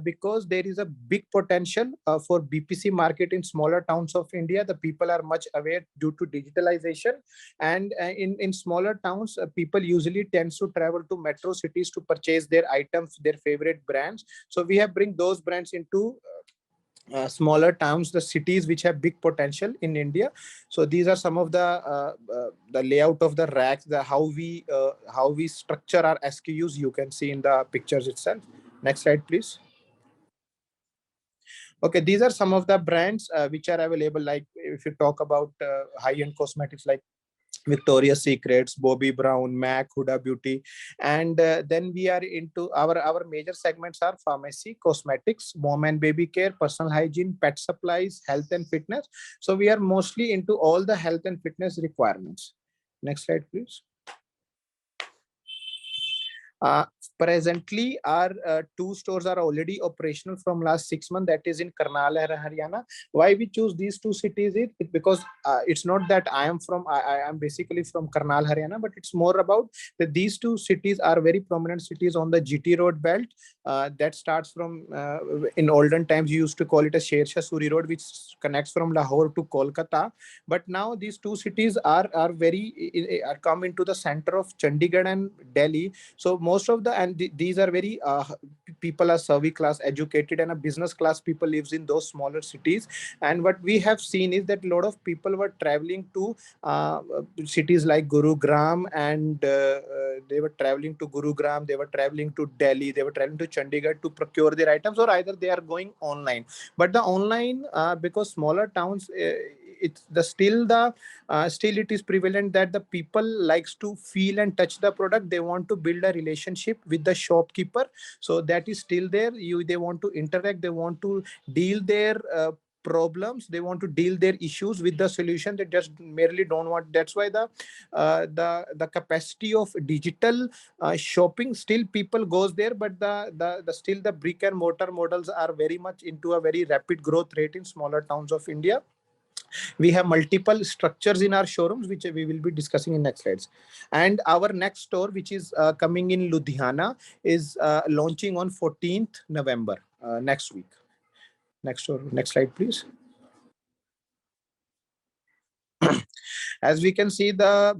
because there is a big potential for BPC market in smaller towns of India. The people are much aware due to digitalization, and in smaller towns, people usually tends to travel to metro cities to purchase their items, their favorite brands. So we have bring those brands into smaller towns, the cities which have big potential in India. So these are some of the layout of the racks, the how we structure our SKUs. You can see in the pictures itself. Next slide, please. Okay, these are some of the brands which are available. Like if you talk about high-end cosmetics like Victoria's Secrets, Bobbi Brown, MAC, Huda Beauty, and then we are into our major segments are pharmacy, cosmetics, mom and baby care, personal hygiene, pet supplies, health and fitness. So we are mostly into all the health and fitness requirements. Next slide, please. Uh, Presently, our two stores are already operational from last 6 months. That is in Karnal and Haryana. Why we choose these two cities is because it's not that I am basically from Karnal, Haryana, but it's more about that these two cities are very prominent cities on the GT road belt. That starts from in olden times you used to call it a Sher Shah Suri road, which connects from Lahore to Kolkata. But now these two cities are come into the center of Chandigarh and Delhi. So most of these are very people are service class educated and a business class people lives in those smaller cities. And what we have seen is that a lot of people were traveling to cities like Gurugram, and they were traveling to Gurugram, they were traveling to Delhi, they were traveling to Chandigarh to procure their items, or either they are going online. But the online, because smaller towns, it's the still it is prevalent that the people likes to feel and touch the product. They want to build a relationship with the shopkeeper, so that is still there. They want to interact, they want to deal their problems, they want to deal their issues with the solution. They just merely don't want. That's why the capacity of digital shopping, still people goes there, but the still the brick and mortar models are very much into a very rapid growth rate in smaller towns of India. We have multiple structures in our showrooms, which we will be discussing in next slides. And our next store, which is coming in Ludhiana, is launching on 14th November, next week. Next store, next slide, please. As we can see, the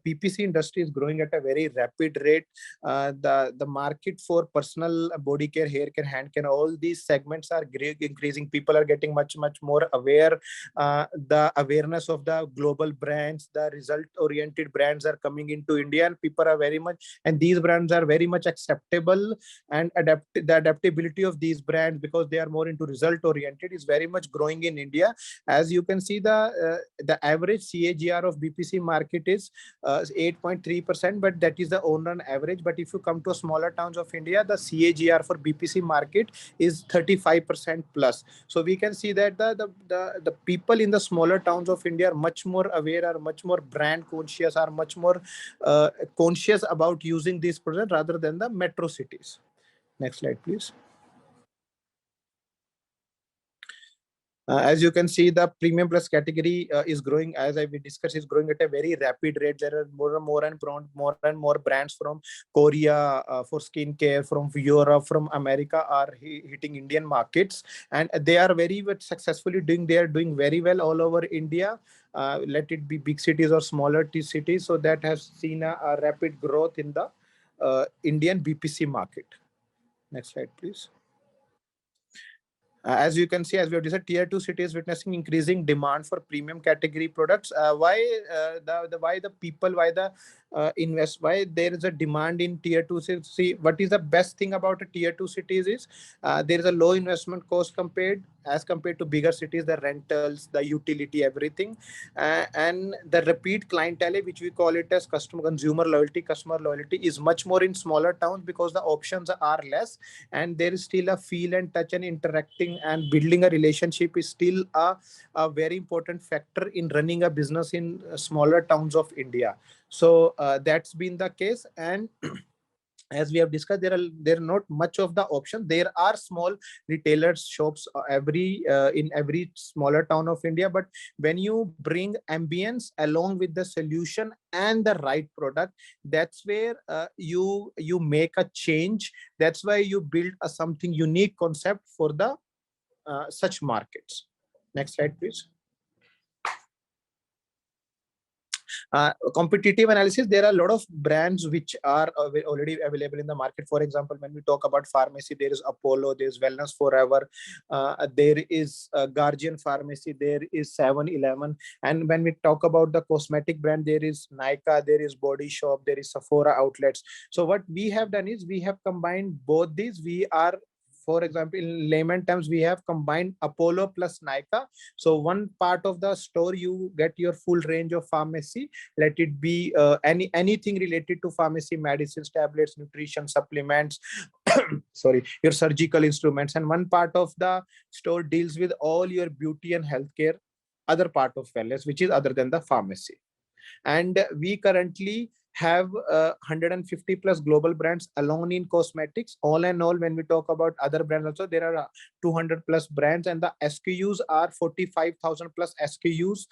PPC industry is growing at a very rapid rate. The market for personal body care, hair care, hand care, all these segments are increasing. People are getting much more aware. The awareness of the global brands, the result oriented brands are coming into India, and people are very much, and these brands are very much acceptable, and the adaptability of these brands, because they are more into result oriented, is very much growing in India. As you can see, the average CAGR of BPC market is 8.3%, but that is the on-run average. But if you come to smaller towns of India, the CAGR for BPC market is 35% plus. So we can see that the people in the smaller towns of India are much more aware, are much more brand conscious, are much more conscious about using these products rather than the metro cities. Next slide, please. As you can see, the premium plus category is growing, as we discussed, is growing at a very rapid rate. There are more and more brands from Korea for skincare, from Europe, from America are hitting Indian markets, and they are very much successfully doing. They are doing very well all over India. Let it be big cities or smaller cities. So that has seen a rapid growth in the Indian BPC market. Next slide, please. As you can see, as we have discussed, tier 2 cities witnessing increasing demand for premium category products. Why the people, why the why there is a demand in tier 2 cities? See, what is the best thing about a tier 2 cities is there is a low investment cost as compared to bigger cities, the rentals, the utility, everything, and the repeat clientele, which we call it as customer loyalty, is much more in smaller towns, because the options are less, and there is still a feel and touch and interacting and building a relationship is still a very important factor in running a business in smaller towns of India. So that's been the case. And as we have discussed, there are not much of the option. There are small retailers shops in every smaller town of India, but when you bring ambience along with the solution and the right product, that's where you make a change. That's why you build a something unique concept for the such markets. Next slide, please. Competitive analysis, there are a lot of brands which are already available in the market. For example, when we talk about pharmacy, there is Apollo, there is Wellness Forever, there is Guardian Pharmacy, there is 7-Eleven. And when we talk about the cosmetic brand, there is Nykaa, there is Body Shop, there is Sephora outlets. So what we have done is we have combined both these. For example, in layman terms, we have combined Apollo plus Nykaa. So one part of the store, you get your full range of pharmacy. Let it be anything related to pharmacy, medicines, tablets, nutrition, supplements, sorry, your surgical instruments. And one part of the store deals with all your beauty and healthcare, other part of wellness, which is other than the pharmacy. And we currently have 150 plus global brands alone in cosmetics. All and all, when we talk about other brands also, there are 200 plus brands, and the SKUs are 45,000 plus SKUs,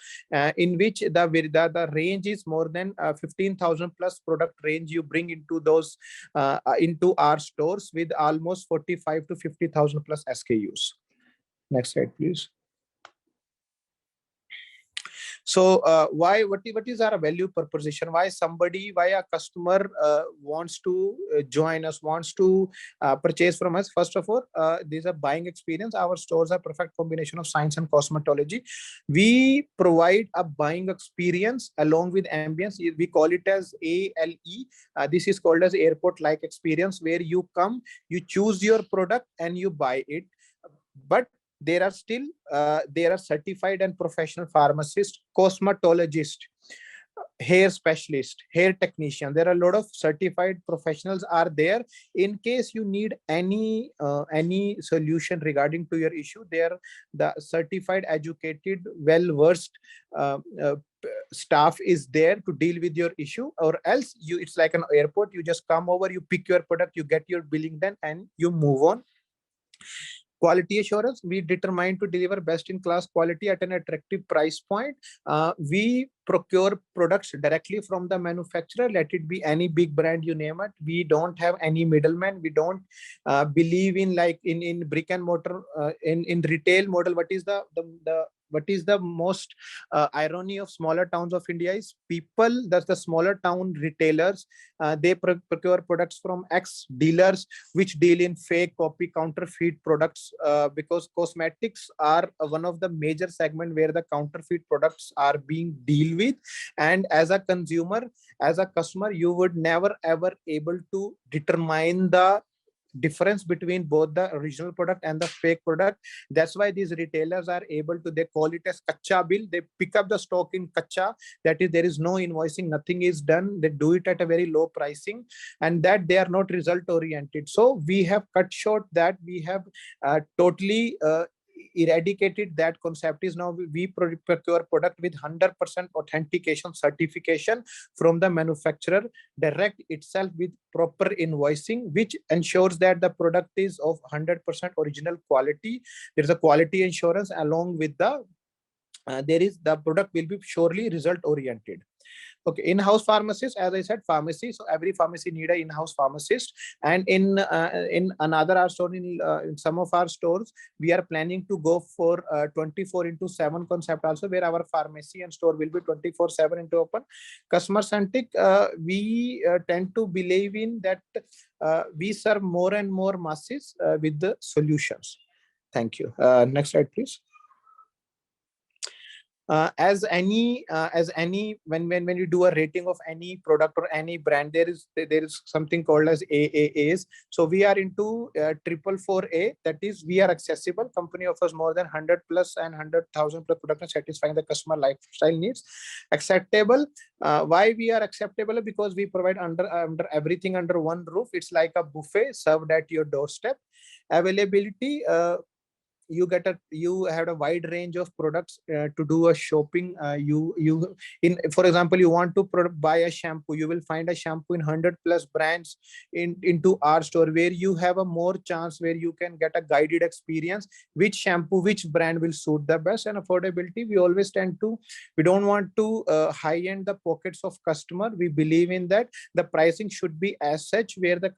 in which the range is more than 15,000 plus product range you bring into those into our stores with almost 45 to 50,000 plus SKUs. Next slide, please. So what is our value proposition? Why a customer wants to join us, wants to purchase from us? First of all, these are buying experience. Our stores are perfect combination of science and cosmetology. We provide a buying experience along with ambience. We call it as ALE. This is called as airport-like experience, where you come, you choose your product and you buy it. But there are still there are certified and professional pharmacists, cosmetologists, hair specialist, hair technician. There are a lot of certified professionals are there. In case you need any solution regarding to your issue, there the certified, educated, well versed staff is there to deal with your issue. Or else it's like an airport, you just come over, you pick your product, you get your billing done, and you move on. Quality assurance, we determine to deliver best in class quality at an attractive price point. We procure products directly from the manufacturer, let it be any big brand, you name it. We don't have any middleman. We don't believe in like in brick and mortar, in retail model. What is the most irony of smaller towns of India is people, that's the smaller town retailers, they procure products from ex dealers which deal in fake, copy, counterfeit products, because cosmetics are one of the major segment where the counterfeit products are being deal with. And as a consumer, as a customer, you would never ever able to determine the difference between both the original product and the fake product. That's why these retailers are able to, they call it as kacha bill. They pick up the stock in kacha, that is, there is no invoicing, nothing is done. They do it at a very low pricing, and that they are not result oriented. So we have cut short that. We have totally eradicated that concept. Is now we procure product with 100% authentication certification from the manufacturer direct itself, with proper invoicing, which ensures that the product is of 100% original quality. There is a quality insurance along with the the product will be surely result oriented. Okay, in-house pharmacist, as I said, pharmacy. So every pharmacy need an in-house pharmacist. And in another our store, in some of our stores, we are planning to go for 24/7 concept also, where our pharmacy and store will be 24/7 into open. Customer centric, we tend to believe in that we serve more and more masses with the solutions. Thank you. Next slide, please. As any when you do a rating of any product or any brand, there is something called as AAAs. So we are into 444A, that is we are accessible. Company offers more than 100 plus and 100,000 plus products satisfying the customer lifestyle needs. Acceptable, why we are acceptable? Because we provide under everything under one roof. It's like a buffet served at your doorstep. Availability, you have a wide range of products to do a shopping. For example, you want to buy a shampoo, you will find a shampoo in 100 plus brands into our store, where you have a more chance, where you can get a guided experience which shampoo, which brand will suit the best. And affordability, we always tend to, we don't want to high end the pockets of customer. We believe in that the pricing should be as such, where the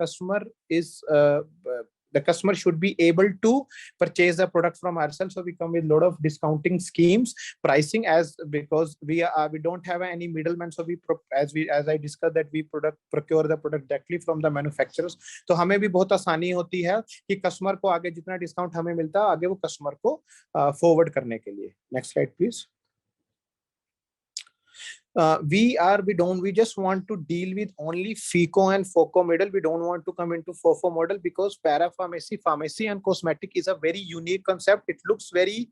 customer should be able to purchase the product from ourselves. So we come with a lot of discounting schemes, pricing, as because we don't have any middleman. So as I discussed that we procure the product directly from the manufacturers. तो हमें भी बहुत आसानी होती है कि customer को आगे जितना डिस्काउंट हमें मिलता है, आगे वो कस्टमर को फॉरवर्ड करने के लिए. Next slide, please. We just want to deal with only FICO and FOCO model. We don't want to come into FOFO model, because parapharmacy, pharmacy and cosmetic is a very unique concept. It looks very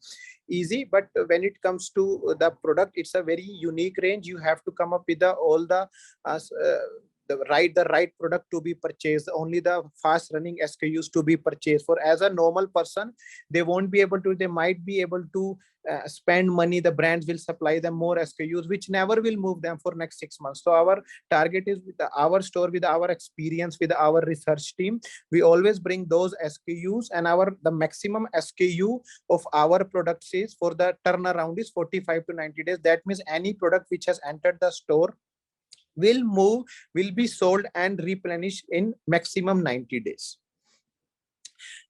easy, but when it comes to the product, it's a very unique range. You have to come up with all the the right product to be purchased, only the fast running SKUs to be purchased. For as a normal person, they won't be able to, they might be able to spend money, the brands will supply them more SKUs, which never will move them for next 6 months. So our target is with our store, with our experience, with our research team, we always bring those SKUs, and the maximum SKU of our products is, for the turnaround, is 45 to 90 days. That means any product which has entered the store will be sold and replenished in maximum 90 days.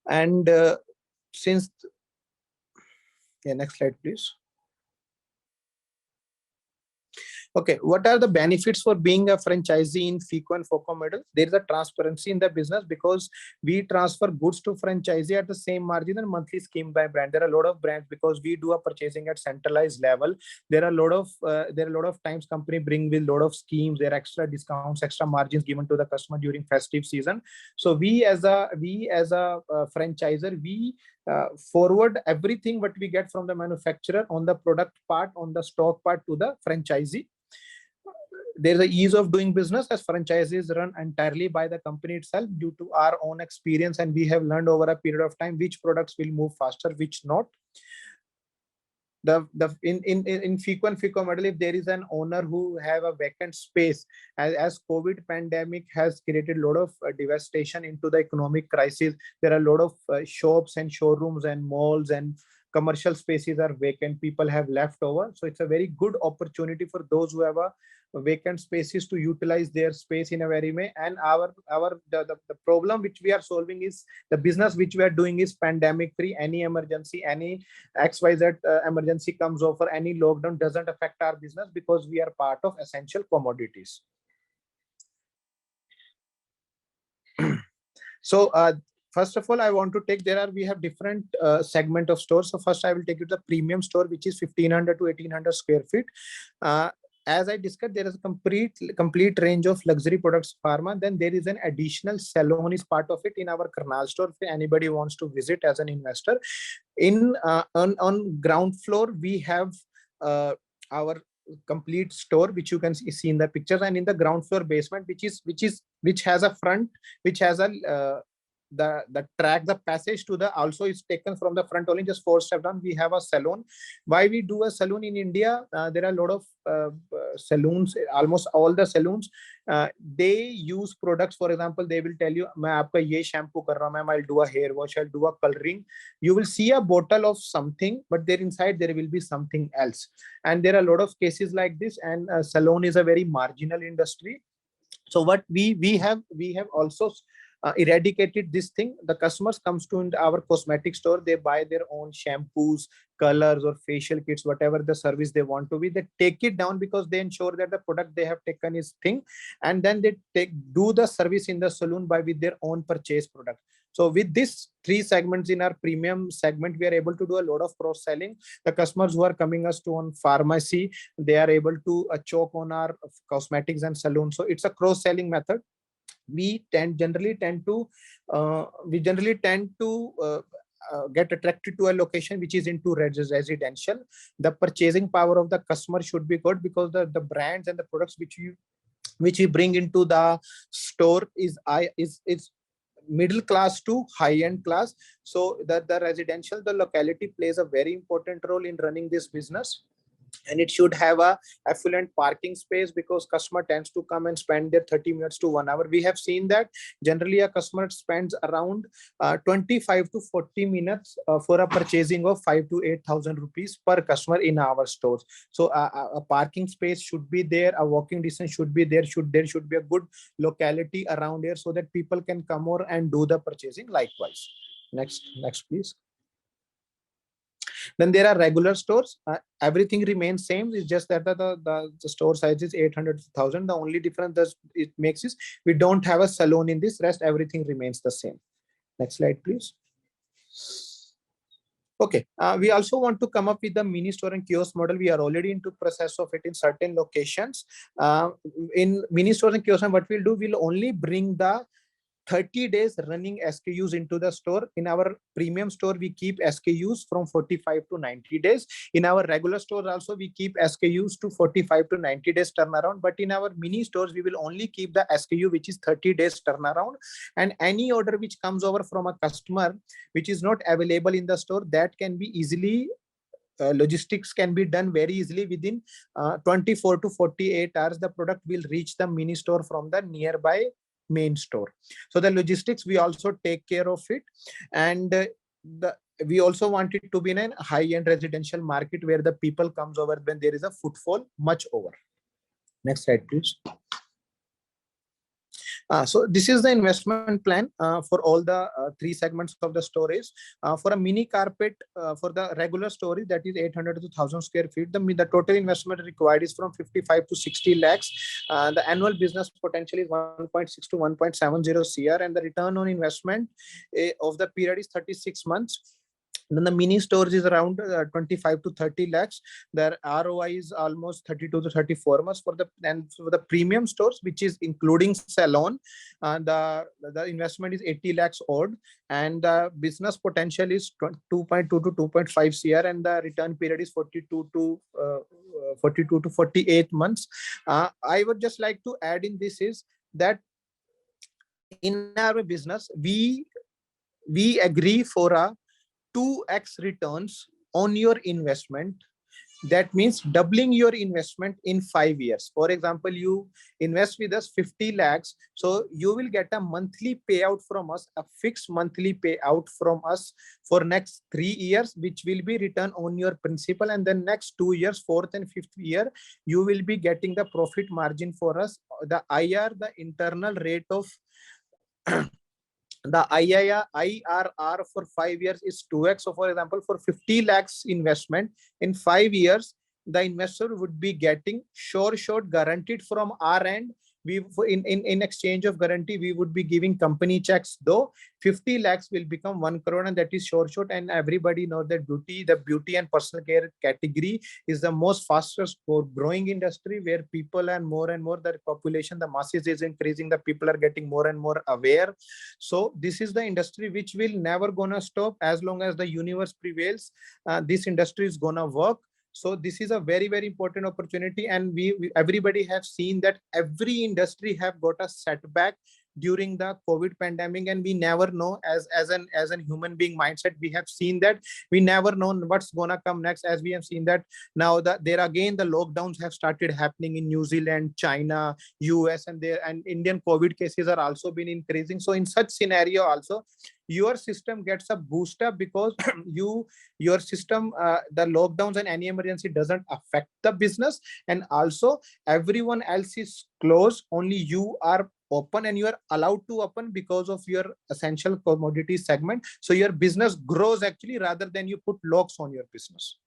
And next slide, please. Okay, what are the benefits for being a franchisee in FICO and FOCO model? There is a transparency in the business because we transfer goods to franchisee at the same margin and monthly scheme by brand. There are a lot of brands, because we do a purchasing at centralized level. There are a lot of times company bring with a lot of schemes, there are extra discounts, extra margins given to the customer during festive season. So we as a franchisor, we forward everything what we get from the manufacturer on the product part, on the stock part, to the franchisee. There's a ease of doing business, as franchises run entirely by the company itself due to our own experience, and we have learned over a period of time which products will move faster, which not. In FICO and FICO model, if there is an owner who have a vacant space, as COVID pandemic has created a lot of devastation into the economic crisis, there are a lot of shops and showrooms and malls and commercial spaces are vacant, people have left over. So it's a very good opportunity for those who have a vacant spaces to utilize their space in a very way. And the problem which we are solving is, the business which we are doing is pandemic free. Any emergency, any XYZ emergency comes over, any lockdown doesn't affect our business, because we are part of essential commodities. So first of all, I want to take, we have different segment of stores. So first I will take you to the premium store, which is 1500 to 1800 square feet. As I discussed, there is a complete range of luxury products, pharma. Then there is an additional salon is part of it in our Karnal store, if anybody wants to visit as an investor. On ground floor, we have our complete store, which you can see in the pictures, and in the ground floor basement, which has a front, which has a the track, the passage to the also is taken from the front only, just 4 steps down. We have a salon. Why we do a salon in India? There are a lot of saloons, almost all the saloons, they use products. For example, they will tell you, "Main aapka ye shampoo kar raha hu, I'll do a hair wash, I'll do a coloring." You will see a bottle of something, but there inside there will be something else. And there are a lot of cases like this, and salon is a very marginal industry. So what we have also eradicated this thing. The customers comes to our cosmetic store, they buy their own shampoos, colors, or facial kits, whatever the service they want to be. They take it down because they ensure that the product they have taken is thing, and then they do the service in the salon with their own purchase product. So with these 3 segments in our premium segment, we are able to do a lot of cross selling. The customers who are coming us to on pharmacy, they are able to choke on our cosmetics and salon. So it's a cross selling method. We generally tend to get attracted to a location which is into residential. The purchasing power of the customer should be good, because the brands and the products which we bring into the store is middle class to high end class. So the residential, the locality plays a very important role in running this business. And it should have a affluent parking space, because customer tends to come and spend their 30 minutes to 1 hour. We have seen that generally a customer spends around 25 to 40 minutes for a purchasing of 5 to 8,000 rupees per customer in our stores. So a parking space should be there, a walking distance should be there, there should be a good locality around here, so that people can come over and do the purchasing likewise. Next please. Then there are regular stores. Everything remains same. It's just that the store size is 800 to 1,000. The only difference that it makes is we don't have a salon in this. Rest everything remains the same. Next slide, please. Okay. We also want to come up with the mini store and kiosk model. We are already into process of it in certain locations. In mini stores and kiosks, what we'll do, we'll only bring the 30 days running SKUs into the store. In our premium store, we keep SKUs from 45 to 90 days. In our regular stores also, we keep SKUs to 45 to 90 days turnaround. But in our mini stores, we will only keep the SKU, which is 30 days turnaround. And any order which comes over from a customer, which is not available in the store, that can be easily logistics can be done very easily within 24 to 48 hours. The product will reach the mini store from the nearby main store. So the logistics, we also take care of it. And we also want it to be in a high-end residential market where the people comes over when there is a footfall much over. Next slide, please. So this is the investment plan for all the 3 segments of the storage. For a mini carpet, for the regular storage, that is 800 to 1000 square feet, the total investment required is from 55 to 60 lakhs. The annual business potential is 1.6 to 1.70 CR, and the return on investment of the period is 36 months. Then the mini stores is around 25 to 30 lakhs. Their ROI is almost 32 to 34 months. For the premium stores, which is including salon, the investment is 80 lakhs odd, and the business potential is 2.2 to 2.5 CR, and the return period is 42 to 48 months. I would just like to add in this is that in our business, we agree for a 2x returns on your investment. That means doubling your investment in 5 years. For example, you invest with us 50 lakhs. So you will get a monthly payout from us, a fixed monthly payout from us for next 3 years, which will be return on your principal. And then next 2 years, 4th and 5th year, you will be getting the profit margin for us. The IR, the internal rate of the IRR for 5 years is 2x. So for example, for 50 lakhs investment in 5 years, the investor would be getting short guaranteed from our end. We in exchange of guarantee, we would be giving company checks, though 50 lakhs will become 1 crore, and that is short. And everybody knows that the beauty and personal care category is the most fastest growing industry, where people and more, the population, the masses is increasing, the people are getting more and more aware. So this is the industry which will never gonna stop as long as the universe prevails. This industry is gonna work. So this is a very, very important opportunity, and everybody have seen that every industry have got a setback during the COVID pandemic, and we never know, as an human being mindset, we have seen that we never know what's gonna come next. As we have seen that now that there again the lockdowns have started happening in New Zealand, China, US, and Indian COVID cases are also been increasing. So in such scenario also, your system gets a boost up because your system, the lockdowns and any emergency doesn't affect the business, and also everyone else is closed, only you are open, and you are allowed to open because of your essential commodity segment. So your business grows actually, rather than you put locks on your business.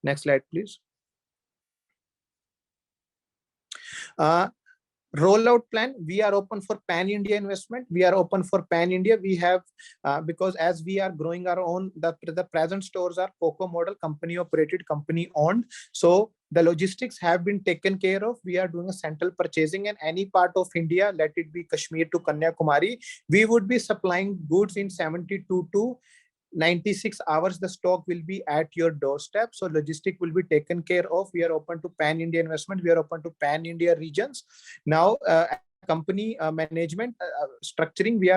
Next slide, please. Rollout plan, we are open for pan-India investment. We are open for pan-India. We have, because as we are growing our own, the present stores are COCO model, company operated, company owned. So the logistics have been taken care of. We are doing a central purchasing, and any part of India, let it be Kashmir to Kanyakumari, we would be supplying goods in 72 to 96 hours. The stock will be at your doorstep. So logistic will be taken care of. We are open to pan-India investment. We are open to pan-India regions. Now, company management structuring, we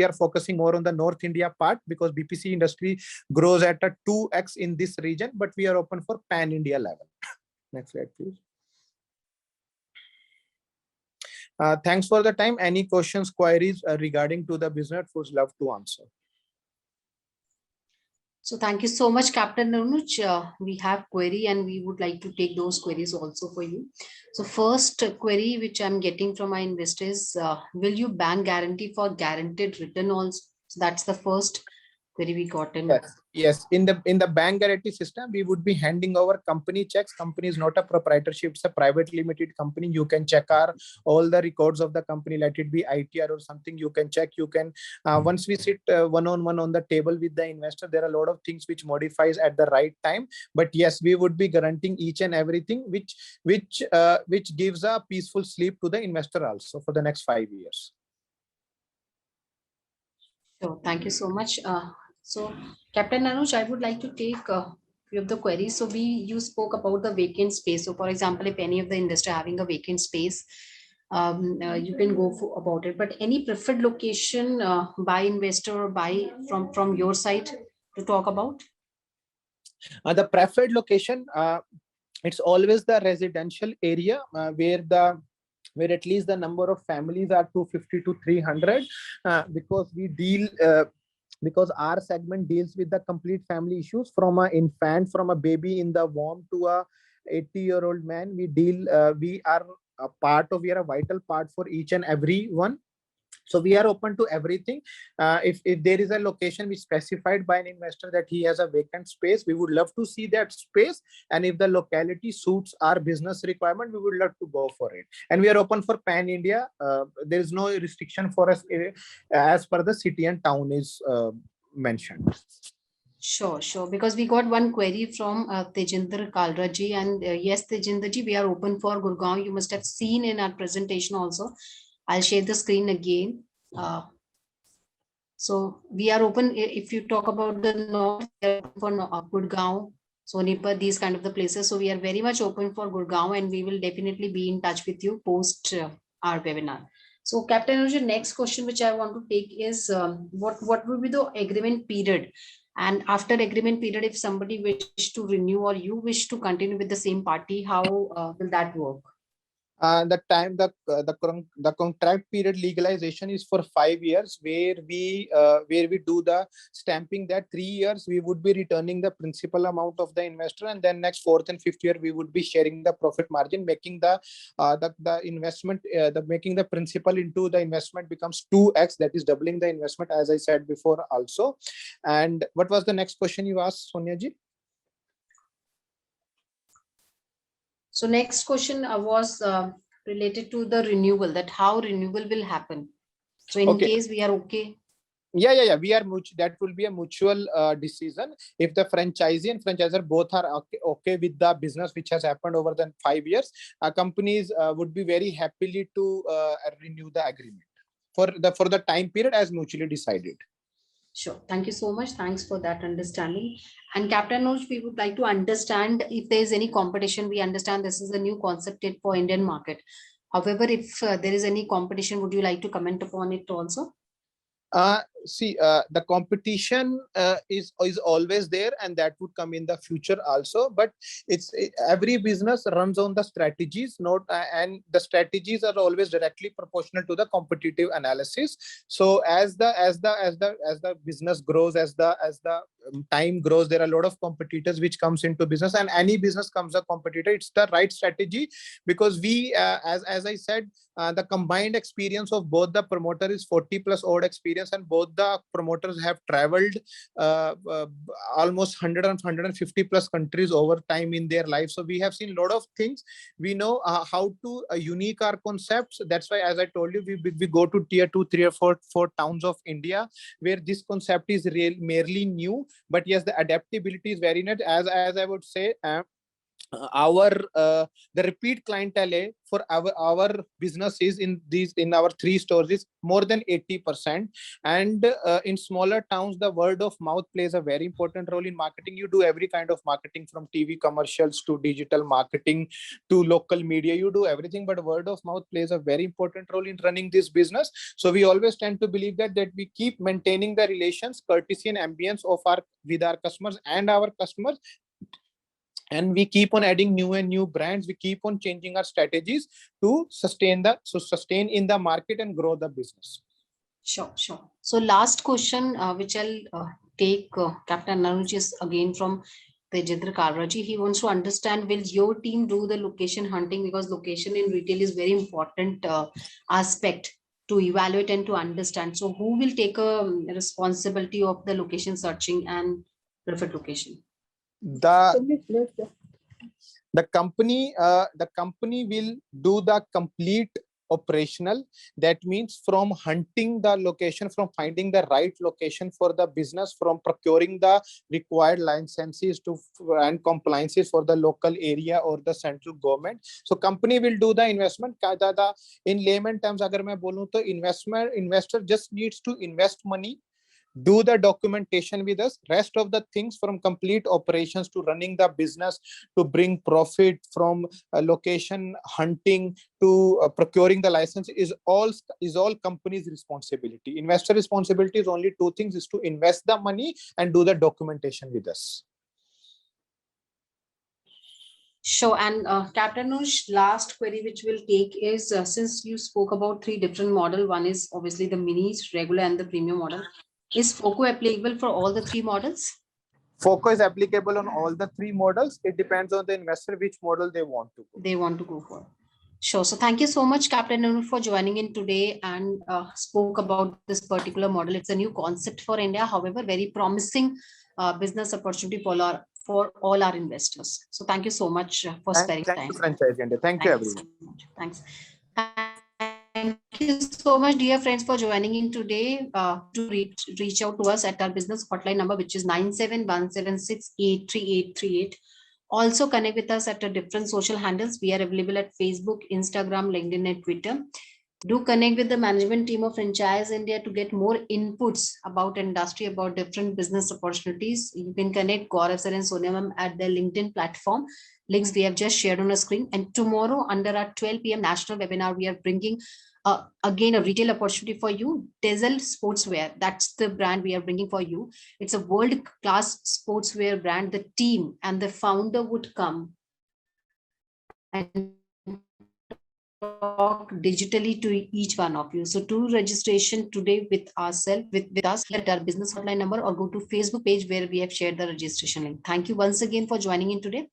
are focusing more on the North India part, because BPC industry grows at a 2x in this region, but we are open for pan-India level. Next slide, please. Thanks for the time. Any questions, queries regarding to the business, would love to answer. So thank you so much, Captain Anuj. We have query, and we would like to take those queries also for you. So first query which I'm getting from my investors, will you bank guarantee for guaranteed return also? So that's the first query we got in. Yes. In the bank guarantee system, we would be handing over company checks. Company is not a proprietorship; it's a private limited company. You can check all the records of the company, let it be ITR or something. You can check. You can once we sit one-on-one on the table with the investor, there are a lot of things which modifies at the right time. But yes, we would be guaranteeing each and everything, which gives a peaceful sleep to the investor also for the next 5 years. So thank you so much. So Captain Anuj, I would like to take few of the queries. So you spoke about the vacant space. So for example, if any of the industry having a vacant space, you can go for about it. But any preferred location by investor or by from your side to talk about? The preferred location, it's always the residential area where at least the number of families are 250 to 300, because we deal because our segment deals with the complete family issues, from a infant, from a baby in the womb to a 80-year-old man. We are we are a vital part for each and every one. So we are open to everything. If there is a location which specified by an investor that he has a vacant space, we would love to see that space. And if the locality suits our business requirement, we would love to go for it. And we are open for pan India. There is no restriction for us as per the city and town is mentioned. Sure, sure. Because we got one query from Tejinder Kalra ji, and yes, Tejinder ji, we are open for Gurgaon. You must have seen in our presentation also. I'll share the screen again. So we are open. If you talk about the north, we are open for Gurgaon, Sonipat, these kind of the places. So we are very much open for Gurgaon, and we will definitely be in touch with you post our webinar. So Captain Anuj, next question which I want to take is what will be the agreement period? And after agreement period, if somebody wish to renew or you wish to continue with the same party, how will that work? The contract period legalization is for 5 years, where we do the stamping that 3 years we would be returning the principal amount of the investor, and then next 4th and 5th year we would be sharing the profit margin, making the investment making the principal into the investment becomes 2x, that is doubling the investment, as I said before also. And what was the next question you asked, Sonia ji? So next question was related to the renewal, that how renewal will happen. So in case we are okay. Yeah. We are that will be a mutual decision. If the franchisee and franchisor both are okay with the business which has happened over the 5 years, companies would be very happily to renew the agreement for the time period as mutually decided. Sure. Thank you so much. Thanks for that understanding. And Captain Anuj, we would like to understand if there is any competition. We understand this is a new concept for Indian market. However, if there is any competition, would you like to comment upon it also? The competition is always there, and that would come in the future also. But every business runs on the strategies, and the strategies are always directly proportional to the competitive analysis. So as the business grows, as the time grows, there are a lot of competitors which comes into business, and any business comes a competitor. It's the right strategy, because we as I said, the combined experience of both the promoter is 40 plus odd experience, and both the promoters have traveled almost 100 and 150 plus countries over time in their life. So we have seen a lot of things. We know how to unique our concepts. That's why, as I told you, we go to tier 2, 3 or 4 towns of India where this concept is merely new. But yes, the adaptability is very net. As I would say, the repeat clientele for our businesses in our 3 stores is more than 80%. And in smaller towns, the word of mouth plays a very important role in marketing. You do every kind of marketing, from TV commercials to digital marketing to local media. You do everything, but word of mouth plays a very important role in running this business. So we always tend to believe that we keep maintaining the relations, courtesy and ambience with our customers and our customers. And we keep on adding new and new brands. We keep on changing our strategies to sustain in the market and grow the business. Sure. So last question, which I'll take Captain Anuj, is again from Tejinder Kalraji. He wants to understand, will your team do the location hunting? Because location in retail is very important aspect to evaluate and to understand. So who will take a responsibility of the location searching and preferred location? The company will do the complete operational. That means from hunting the location, from finding the right location for the business, from procuring the required licenses and compliances for the local area or the central government. So company will do the investment. In layman terms, agar main bolu to investor just needs to invest money. do the documentation with us. Rest of the things, from complete operations to running the business, to bring profit, from location hunting to procuring the license, is all company's responsibility. Investor responsibility is only two things: is to invest the money and do the documentation with us. Sure. And Captain Anush, last query which we'll take is, since you spoke about three different model, one is obviously the minis, regular and the premium model. Is FOCO applicable for all the three models? FOCO is applicable on all the three models. It depends on the investor which model they want to go. They want to go for. Sure. So thank you so much, Captain Anush, for joining in today and spoke about this particular model. It's a new concept for India, however, very promising business opportunity for all our investors. So thank you so much for sparing Thank time. you, Franchise India. Thank you, everyone. So much. Thanks. Thank you so much, dear friends, for joining in today. To reach out to us at our business hotline number, which is 9717683838. Also connect with us at our different social handles. We are available at Facebook, Instagram, LinkedIn, and Twitter. Do connect with the management team of Franchise India to get more inputs about industry, about different business opportunities. You can connect Gaurav sir and Sonia ma'am at their LinkedIn platform. Links we have just shared on a screen. And tomorrow, under our 12 p.m. national webinar, we are bringing again a retail opportunity for you. Dazzle Sportswear, that's the brand we are bringing for you. It's a world-class sportswear brand. The team and the founder would come and talk digitally to each one of you. So do registration today with ourselves, with us at our business hotline number, or go to Facebook page where we have shared the registration link. Thank you once again for joining in today.